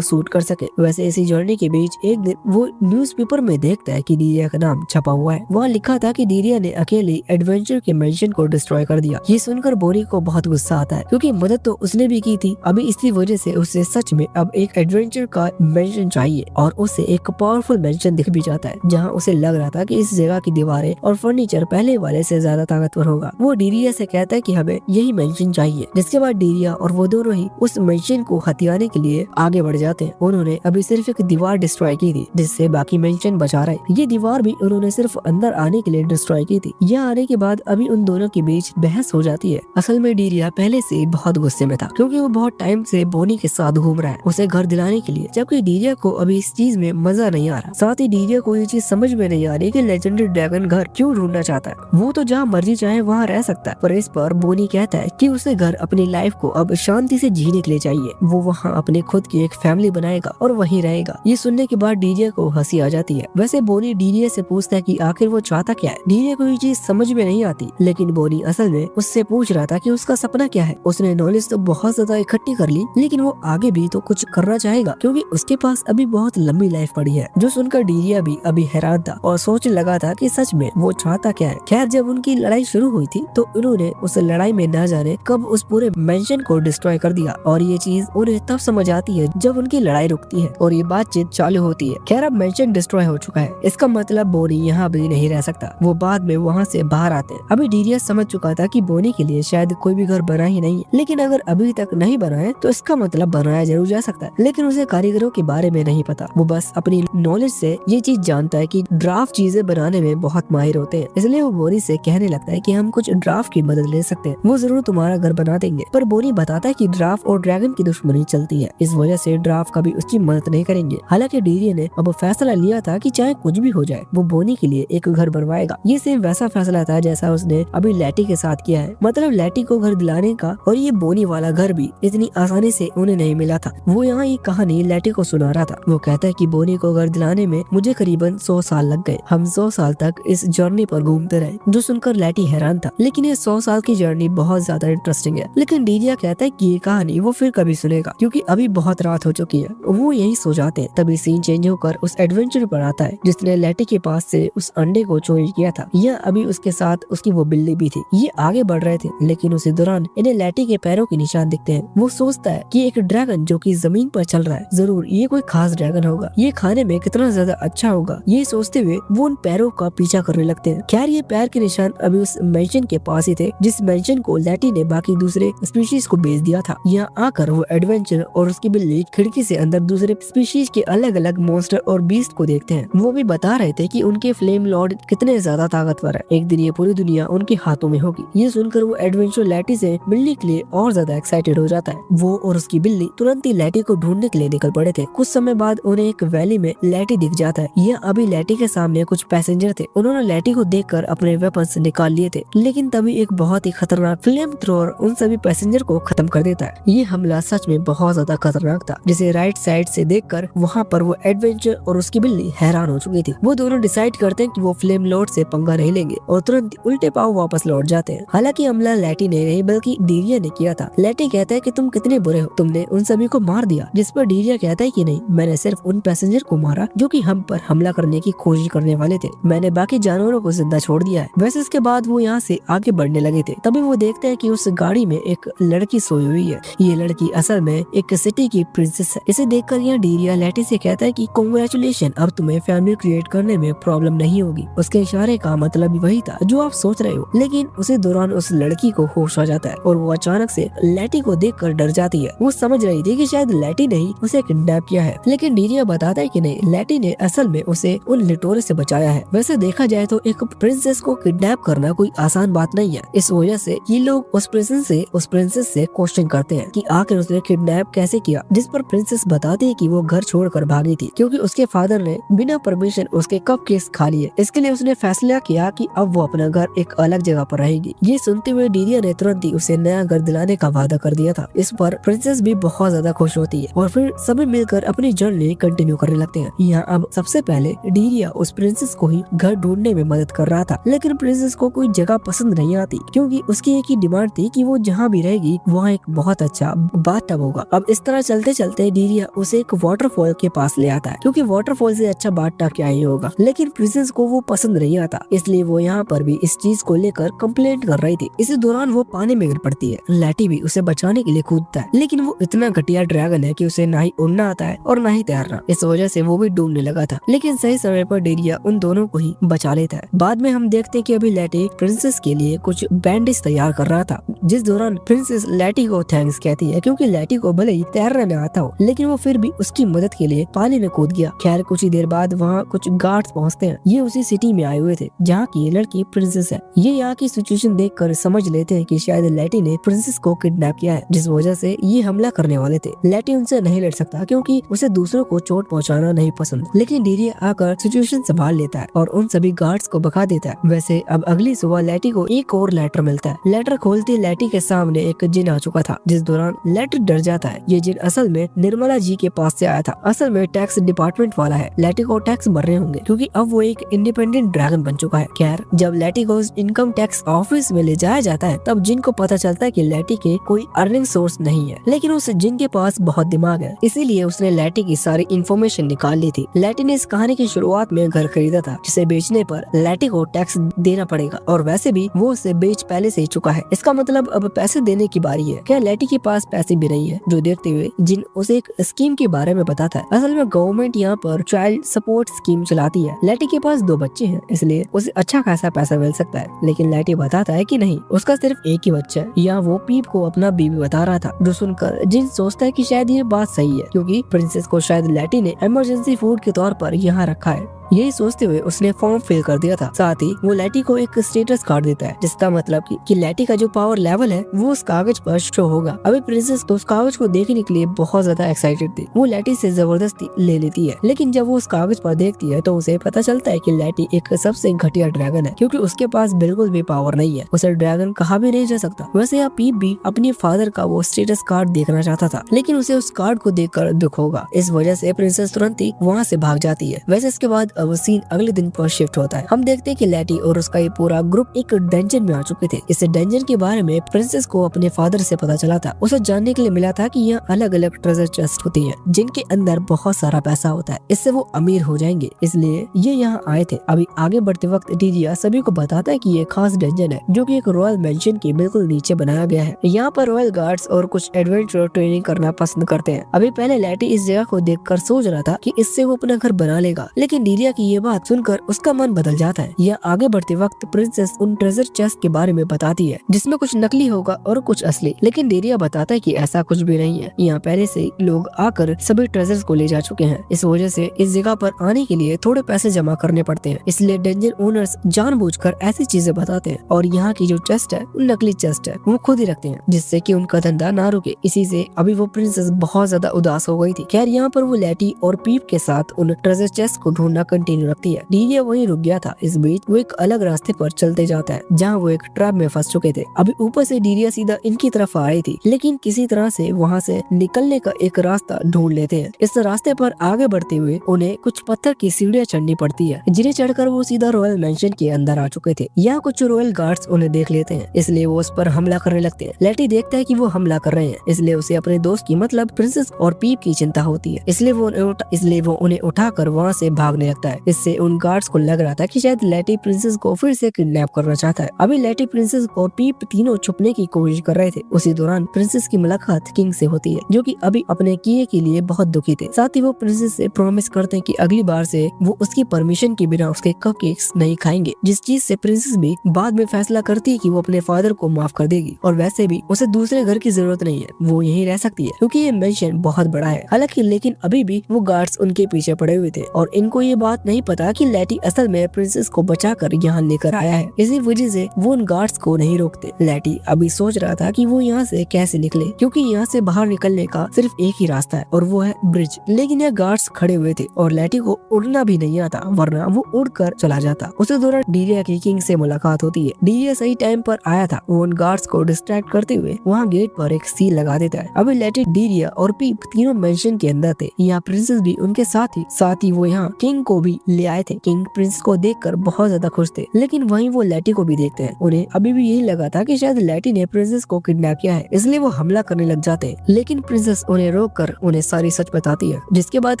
सूट कर सके। वैसे इसी जर्नी के बीच एक दिन वो न्यूज़पेपर में देखता है कि डीरिया का नाम छपा हुआ है। वहाँ लिखा था कि डीरिया ने अकेले एडवेंचर के मेंशन को डिस्ट्रॉय कर दिया। ये सुनकर बोनी को बहुत गुस्सा आता है, क्योंकि मदद तो उसने भी की थी। अभी इसी वजह से उसे सच में अब एक एडवेंचर का मेंशन चाहिए, और उसे एक पावरफुल मेंशन दिख भी जाता है, जहाँ उसे लग रहा था कि इस जगह की दीवारें और फर्नीचर पहले वाले से ज्यादा ताकतवर होगा। वो डीरिया से कहता है कि हमें यही मेंशन चाहिए, जिसके बाद डीरिया और वो दोनों ही उस मेंशन को हथियाने के लिए आगे बढ़ जाते हैं। उन्होंने अभी सिर्फ एक दीवार डिस्ट्रॉय की थी, जिससे बाकी मेंशन बचा रहे। ये दीवार भी उन्होंने सिर्फ अंदर आने के लिए डिस्ट्रॉय की थी। यहाँ आने के बाद अभी उन दोनों के बीच बहस हो जाती है। असल में डीरिया पहले से बहुत गुस्से में था, क्योंकि वो बहुत टाइम से बोनी के साथ घूम रहा है उसे घर दिलाने के लिए, जबकि डीरिया को अभी इस चीज में मजा नहीं आ रहा। साथ ही डीरिया को ये चीज समझ में नहीं आ रही कि लेजेंडरी ड्रैगन घर क्यों ढूंढना चाहता है। वो तो जहाँ मर्जी चाहे वहाँ रह सकता है, पर इस पर बोनी कहता है कि उसे घर अपनी लाइफ को अब शांति से जीने के लिए चाहिए। वो वहाँ अपने खुद की एक फैमिली बनाएगा और वहीं रहेगा। ये सुनने के बाद डीरिया को हंसी आ जाती है। वैसे बोनी डीरिया से पूछता है कि आखिर वो चाहता क्या है। डीरिया को ये चीज समझ में नहीं आती, लेकिन बोनी असल में उससे पूछ रहा था कि उसका सपना क्या है। उसने नॉलेज तो बहुत ज्यादा इकट्ठी कर ली, लेकिन वो आगे भी तो कुछ करना चाहेगा, क्योंकि उसके पास अभी बहुत लंबी लाइफ पड़ी है। जो सुनकर डीरिया भी अभी हैरान था और सोचने लगा था कि सच में वो चाहता क्या है। खैर जब उनकी लड़ाई शुरू हुई थी तो उन्होंने उस लड़ाई में न जाने कब उस पूरे मेंशन को डिस्ट्रॉय कर दिया, और ये चीज उन्हें तब समझ आती है जब उनकी लड़ाई रुकती है और ये बातचीत चालू होती है। खैर अब मेंशन डिस्ट्रॉय हो चुका है, इसका मतलब बोनी यहाँ भी नहीं रह सकता। वो बाद में वहाँ से बाहर आते हैं। अभी डीरिया समझ चुका था कि बोनी के लिए शायद कोई भी घर बना ही नहीं है, लेकिन अगर अभी तक नहीं बना है तो इसका मतलब बनाया जरूर जा सकता है। लेकिन उसे कारीगरों के बारे में नहीं पता। वो बस अपनी नॉलेज से ये चीज जानता है कि ड्राफ्ट चीजें बनाने में बहुत माहिर होते हैं, इसलिए वो बोनी से कहने लगता है कि हम कुछ ड्राफ्ट की मदद ले सकते हैं, वो जरूर तुम्हारा घर बना देंगे। पर बोनी बताता है कि ड्राफ्ट और ड्रैगन की दुश्मनी चलती है, इस वजह से ड्राफ्ट कभी उसकी मदद नहीं करेंगे। हालांकि डीरिया ने अब फैसला लिया था कि चाहे कुछ भी हो जाए वो बोनी के लिए एक घर बनवाएगा। ये सेम वैसा फैसला था जैसा उसने अभी लैटी के साथ किया है, मतलब लैटी को घर दिलाने का, और ये बोनी वाला घर भी इतनी आसानी से उन्हें नहीं मिला था। वो यहाँ ये कहानी लैटी को सुना रहा था। वो कहता है कि बोनी को घर दिलाने में मुझे करीबन 100 साल लग गए। हम 100 साल तक इस जर्नी पर घूमते रहे। जो सुनकर लैटी हैरान था, लेकिन ये 100 साल की जर्नी बहुत ज्यादा इंटरेस्टिंग है। लेकिन डीरिया कहता है कि ये कहानी वो फिर कभी सुनेगा, क्योंकि अभी बहुत रात हो चुकी है। वो यही सो जाते हैं। तभी सीन चेंज होकर उस एडवेंचर पर आता है जिसने लैटी के पास से उस अंडे को चोरी किया था। यह अभी उसके साथ उसकी वो बिल्ली भी थी। ये आगे बढ़ रहे थे, लेकिन उसी दौरान इन्हें लैटी के पैरों के निशान दिखते हैं। वो सोचता है कि एक ड्रैगन जो कि जमीन पर चल रहा है, जरूर ये कोई खास ड्रैगन होगा। ये खाने में कितना ज्यादा अच्छा होगा, ये सोचते हुए वो उन पैरों का पीछा करने लगते हैं। खैर ये पैर के निशान अभी उस मेंशन के पास ही थे जिस मेंशन को लैटी ने बाकी दूसरे स्पीशीज को बेच दिया था। यहाँ आकर वो एडवेंचर और उसकी बिल्ली खिड़की से अंदर दूसरे स्पीशीज के अलग अलग मॉन्स्टर और बीस्ट को देखते हैं। वो भी बता रहे थे कि उनके फ्लेम लॉर्ड कितने ज्यादा ताकतवर है। एक दिन ये पूरी दुनिया उनके हाथों में होगी। ये सुनकर वो एडवेंचर लैटी से मिलने के लिए और ज्यादा एक्साइटेड हो जाता है। वो और उसकी बिल्ली तुरंत ही लैटी को ढूंढने के लिए निकल पड़े थे। कुछ समय बाद उन्हें एक वैली में लैटी दिख जाता है। यह अभी लैटी के सामने कुछ पैसेंजर थे। उन्होंने लैटी को देखकर अपने वेपन्स निकाल लिए थे, लेकिन तभी एक बहुत ही खतरनाक फ्लेम थ्रोअर उन सभी पैसेंजर को खत्म कर देता है। ये हमला सच में बहुत ज्यादा खतरनाक था, जिसे राइट साइड से देखकर वहाँ पर वो एडवेंचर और उसकी बिल्ली हैरान हो चुकी थी। वो दोनों डिसाइड करते हैं कि वो फ्लेम लॉर्ड से पंगा नहीं लेंगे और तुरंत उल्टे पाव वापस लौट जाते हैं। हालांकि हमला लैटी ने नहीं बल्कि डीरिया ने किया था। लैटी कहता है कि तुम कितने बुरे हो, तुमने उन सभी को मार दिया। जिस पर डीरिया कहता है कि नहीं, मैंने सिर्फ उन पैसेंजर को मारा जो कि हम पर हमला करने की कोशिश करने वाले थे। मैंने बाकी जानवरों को जिंदा छोड़ दिया है। वैसे इसके बाद वो यहाँ से आगे बढ़ने लगे थे। तभी वो देखते हैं कि उस गाड़ी में एक लड़की सोई हुई है। ये लड़की असल में एक सिटी की प्रिंसेस है। इसे देखकर यहाँ डीरिया लैटी से कहता है कि कांग्रेचुलेशन, अब तुम्हें फैमिली क्रिएट करने में प्रॉब्लम नहीं होगी। उसके इशारे का मतलब वही था जो आप सोच रहे हो, लेकिन उसी दौरान उस लड़की को होश आ जाता है और वो अचानक से लैटी को देखकर डर जाती है। वो समझ रही थी कि शायद लैटी ने ही उसे किडनैप किया है, लेकिन डीरिया बताता है कि नहीं, लैटी ने असल में उसे उन लिटोरे से बचाया है। वैसे देखा जाए तो एक प्रिंसेस को किडनैप करना कोई आसान बात नहीं है। इस वजह से ये लोग उस प्रिंसेस से क्वेश्चन करते हैं कि आखिर उसने किडनैप कैसे किया, जिस पर प्रिंसेस बताती है कि वो घर छोड़कर भागी थी क्योंकि उसके फादर ने बिना परमिशन उसके कपकेक्स खा लिए। इसके लिए उसने फैसला किया कि अब वो अपना घर एक अलग जगह पर रहेगी। ये सुनते हुए डीरिया ने तुरंत ही उसे नया घर दिलाने का वादा कर दिया था। इस पर प्रिंसेस भी बहुत ज्यादा खुश होती है और फिर सभी मिलकर अपनी जर्नी कंटिन्यू करने लगते हैं। यहाँ अब सबसे पहले डीरिया उस प्रिंसेस को ही घर ढूंढने में मदद कर रहा था, लेकिन प्रिंसेस को कोई जगह पसंद नहीं आती क्योंकि उसकी एक ही डिमांड थी कि वो जहाँ भी रहेगी वहाँ एक बहुत अच्छा बाथटब होगा। अब इस तरह चलते चलते डीरिया उसे एक वाटरफॉल के पास ले आता है क्योंकि वाटरफॉल से अच्छा बाथटब क्या ही होगा, लेकिन प्रिंसेस को वो पसंद नहीं आता, इसलिए वो यहाँ पर भी इस चीज को लेकर कंप्लेंट कर रही थी। इसी दौरान वो पानी में गिर पड़ती है। लैटी भी उसे बचाने के लिए कूदता है, लेकिन वो इतना घटिया ड्रैगन है कि उसे ना ही उड़ना आता है और ना ही तैरना। इस वजह से वो भी डूबने लगा था, लेकिन सही समय पर डीरिया उन दोनों को ही बचा लेता है। बाद में हम देखते हैं कि अभी लैटी प्रिंसेस के लिए कुछ बैंडेज तैयार कर रहा था, जिस दौरान प्रिंसेस लैटी को थैंक्स कहती है क्योंकि लैटी को भले ही तैरना न आता हो, लेकिन वो फिर भी उसकी मदद के लिए पानी में कूद गया। खैर कुछ ही देर बाद वहाँ कुछ गार्ड्स पहुँचते हैं। ये उसी सिटी में आए हुए थे जहाँ की ये लड़की प्रिंसेस है। ये यहाँ की सिचुएशन देखकर समझ लेते हैं कि शायद लैटी ने प्रिंसेस को किडनैप किया है, जिस वजह से ये हमला करने वाले थे। लैटी उनसे नहीं लड़ सकता क्योंकि उसे दूसरों को चोट पहुँचाना नहीं पसंद, लेकिन डीरिया आकर सिचुएशन संभाल लेता है और उन सभी गार्ड्स को भगा देता है। वैसे अब अगली सुबह लैटी को एक और लेटर मिलता है। लेटर खोलते लैटी के सामने एक जिन आ चुका था, जिस दौरान लैटी डर जाता है। ये जिन असल में निर्मला जी के पास से आया था, असल में टैक्स डिपार्टमेंट वाला है। लैटी को टैक्स भरने होंगे क्योंकि अब वो एक इंडिपेंडेंट ड्रैगन बन चुका है। खैर जब लैटी को इनकम टैक्स ऑफिस में ले जाया जाता है तब जिन को पता चलता है कि लैटी के कोई अर्निंग सोर्स नहीं है, लेकिन उस जिन के पास बहुत दिमाग है, इसीलिए उसने लैटी की सारी इन्फॉर्मेशन निकाल ली थी। लैटी ने इस कहानी की शुरुआत में घर खरीदा था, जिसे बेचने पर लैटी को टैक्स देना पड़ेगा और वैसे भी वो उसे बेच पहले से ही चुका है। इसका मतलब अब पैसे देने की बारी है। क्या लैटी के पास पैसे भी नहीं है, जो देखते हुए जिन उसे एक स्कीम के बारे में बताता है। असल में गवर्नमेंट यहाँ पर चाइल्ड सपोर्ट स्कीम चलाती है। लैटी के पास 2 बच्चे हैं, इसलिए उसे अच्छा खासा पैसा मिल सकता है, लेकिन लैटी बताता है कि नहीं, उसका सिर्फ एक ही बच्चा है। या वो पीप को अपना बीबी बता रहा था, जो सुनकर जिन सोचता है कि शायद ये बात सही है क्योंकि प्रिंसेस को शायद लैटी ने इमरजेंसी फूड के तौर पर यहाँ रखा है। यही सोचते हुए उसने फॉर्म फिल कर दिया था। साथ ही वो लैटी को एक स्टेटस कार्ड देता है, जिसका मतलब कि लैटी का जो पावर लेवल है वो उस कागज पर शो होगा। अभी प्रिंसेस तो उस कागज को देखने के लिए बहुत ज्यादा एक्साइटेड थी। वो लैटी से जबरदस्ती ले लेती है, लेकिन जब वो उस कागज पर देखती है तो उसे पता चलता है कि लैटी एक सबसे घटिया ड्रैगन है क्योंकि उसके पास बिल्कुल भी पावर नहीं है। उसे ड्रैगन कहा भी नहीं जा सकता। वैसे यहाँ पीप भी अपने फादर का वो स्टेटस कार्ड देखना चाहता था, लेकिन उसे उस कार्ड को देखकर दुख होगा। इस वजह से प्रिंसेस तुरंत ही वहाँ से भाग जाती है। वैसे इसके बाद अब सीन अगले दिन पर शिफ्ट होता है। हम देखते हैं कि लैटी और उसका ये पूरा ग्रुप एक डेंजन में आ चुके थे। इस डेंजन के बारे में प्रिंसेस को अपने फादर से पता चला था। उसे जानने के लिए मिला था कि यहाँ अलग अलग ट्रेजर चेस्ट होती हैं, जिनके अंदर बहुत सारा पैसा होता है। इससे वो अमीर हो जाएंगे, इसलिए ये यहाँ आए थे। अभी आगे बढ़ते वक्त डीरिया सभी को बताता है कि ये खास डेंजन है जो कि एक रॉयल मेंशन के बिल्कुल नीचे बनाया गया है। यहाँ पर रॉयल गार्ड्स और कुछ एडवेंचर ट्रेनिंग करना पसंद करते हैं। अभी पहले लैटी इस जगह को देखकर सोच रहा था कि इससे वो अपना घर बना लेगा, लेकिन डीरिया की ये बात सुनकर उसका मन बदल जाता है। यह आगे बढ़ते वक्त प्रिंसेस उन ट्रेजर चेस्ट के बारे में बताती है, जिसमें कुछ नकली होगा और कुछ असली, लेकिन डीरिया बताता है कि ऐसा कुछ भी नहीं है। यहाँ पहले से लोग आकर सभी ट्रेजर्स को ले जा चुके हैं। इस वजह से इस जगह पर आने के लिए थोड़े पैसे जमा करने पड़ते हैं, इसलिए डेंजर ओनर्स जानबूझकर ऐसी चीजें बताते हैं और यहाँ की जो चेस्ट है, नकली चेस्ट है, वो खुद ही रखते हैं, जिससे कि उनका धंधा ना रुके। इसी से अभी वो प्रिंसेस बहुत ज्यादा उदास हो गई थी। खैर यहाँ पर वो लैटी और पीप के साथ उन ट्रेजर चेस्ट को ढूंढना कंटिन्यू रखती है। डीरिया वहीं रुक गया था। इस बीच वो एक अलग रास्ते पर चलते जाता है जहाँ वो एक ट्रैप में फंस चुके थे। अभी ऊपर से डीरिया सीधा इनकी तरफ आ रही थी, लेकिन किसी तरह से वहाँ से निकलने का एक रास्ता ढूंढ लेते हैं। इस रास्ते पर आगे बढ़ते हुए उन्हें कुछ पत्थर की सीढ़ियाँ चढ़नी पड़ती है, जिन्हें चढ़कर वो सीधा रॉयल मेंशन के अंदर आ चुके थे। यहाँ कुछ रॉयल गार्ड्स उन्हें देख लेते हैं, इसलिए वो उस पर हमला करने लगते हैं। लैटी देखता है कि वो हमला कर रहे हैं, इसलिए उसे अपने दोस्त की मतलब प्रिंसेस और पीप की चिंता होती है, इसलिए वो उन्हें उठाकर वहाँ से भागने लगता है। होता है। इससे उन गार्ड्स को लग रहा था कि शायद लैटी प्रिंसेस को फिर से किडनैप करना चाहता है। अभी लैटी प्रिंसेस को पीप तीनों छुपने की कोशिश कर रहे थे। उसी दौरान प्रिंसेस की मुलाकात किंग से होती है, जो कि अभी अपने किए के लिए बहुत दुखी थे। साथ ही वो प्रिंसेस से प्रॉमिस करते हैं कि अगली बार से वो उसकी परमिशन के बिना उसके कपकेक्स नहीं खाएंगे, जिस चीज से प्रिंसेस भी बाद में फैसला करती है कि वो अपने फादर को माफ कर देगी और वैसे भी उसे दूसरे घर की जरूरत नहीं है, वो यहीं रह सकती है क्योंकि ये मेंशन बहुत बड़ा है। हालांकि लेकिन अभी भी वो गार्ड्स उनके पीछे पड़े हुए थे और इनको ये बात नहीं पता कि लैटी असल में प्रिंसेस को बचाकर यहाँ लेकर आया है। इसी वजह से वो उन गार्ड्स को नहीं रोकते। लैटी अभी सोच रहा था कि वो यहाँ से कैसे निकले, क्योंकि यहाँ से बाहर निकलने का सिर्फ एक ही रास्ता है और वो है ब्रिज। लेकिन यह गार्ड्स खड़े हुए थे और लैटी को उड़ना भी नहीं आता, वरना वो उड़कर चला जाता। उसी दौरान डीरिया की किंग से मुलाकात होती है। डीरिया सही टाइम पर आया था। वो उन गार्ड्स को डिस्ट्रैक्ट करते हुए वहाँ गेट पर एक सील लगा देता है। अभी लैटी, डीरिया और पीप तीनों मेंशन के अंदर थे। यहाँ प्रिंसेस भी उनके साथ ही वो यहाँ किंग को भी ले आए थे। किंग प्रिंस को देखकर बहुत ज्यादा खुश थे, लेकिन वहीं वो लैटी को भी देखते हैं। उन्हें अभी भी यही लगा था कि शायद लैटी ने प्रिंसेस को किडनैप किया है, इसलिए वो हमला करने लग जाते हैं। लेकिन प्रिंसेस उन्हें रोककर उन्हें सारी सच बताती है, जिसके बाद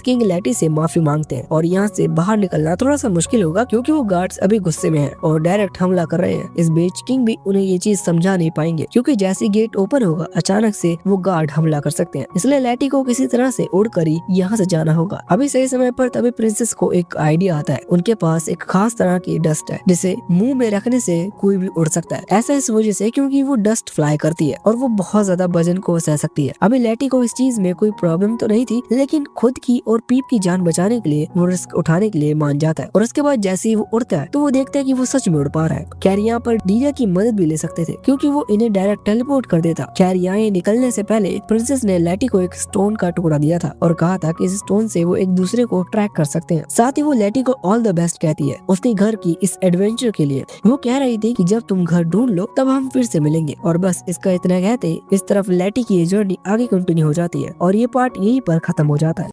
किंग लैटी से माफी मांगते हैं और यहाँ से बाहर निकलना थोड़ा सा मुश्किल होगा क्योंकि वो गार्ड्स अभी गुस्से में हैं और डायरेक्ट हमला कर रहे हैं। इस बीच किंग भी उन्हें ये चीज समझा नहीं पाएंगे, क्योंकि जैसे गेट ओपन होगा अचानक से वो गार्ड हमला कर सकते हैं। इसलिए लैटी को किसी तरह से उड़कर ही यहाँ से जाना होगा। अभी सही समय पर तभी प्रिंसेस को एक आइडिया आता है। उनके पास एक खास तरह की डस्ट है जिसे मुंह में रखने से कोई भी उड़ सकता है। ऐसा इस वजह से क्योंकि वो डस्ट फ्लाई करती है और वो बहुत ज्यादा वजन को सह सकती है। अभी लैटी को इस चीज में कोई प्रॉब्लम तो नहीं थी, लेकिन खुद की और पीप की जान बचाने के लिए वो रिस्क उठाने के लिए मान जाता है। और उसके बाद जैसे ही वो उड़ता है तो वो देखता है कि वो सच में उड़ पा रहा है। खैर यहाँ पर डीरिया की मदद भी ले सकते थे क्योंकि वो इन्हें डायरेक्ट टेलीपोर्ट कर देता। खैर यहाँ निकलने से पहले प्रिंसेस ने लैटी को एक स्टोन का टुकड़ा दिया था और कहा था कि इस स्टोन से वो एक दूसरे को ट्रैक कर सकते हैं। साथ ही वो लैटी को ऑल द बेस्ट कहती है उसके घर की इस एडवेंचर के लिए। वो कह रही थी कि जब तुम घर ढूंढ लो तब हम फिर से मिलेंगे। और बस इसका इतना कहते इस तरफ लैटी की ये जर्नी आगे कंटिन्यू हो जाती है और ये पार्ट यहीं पर खत्म हो जाता है।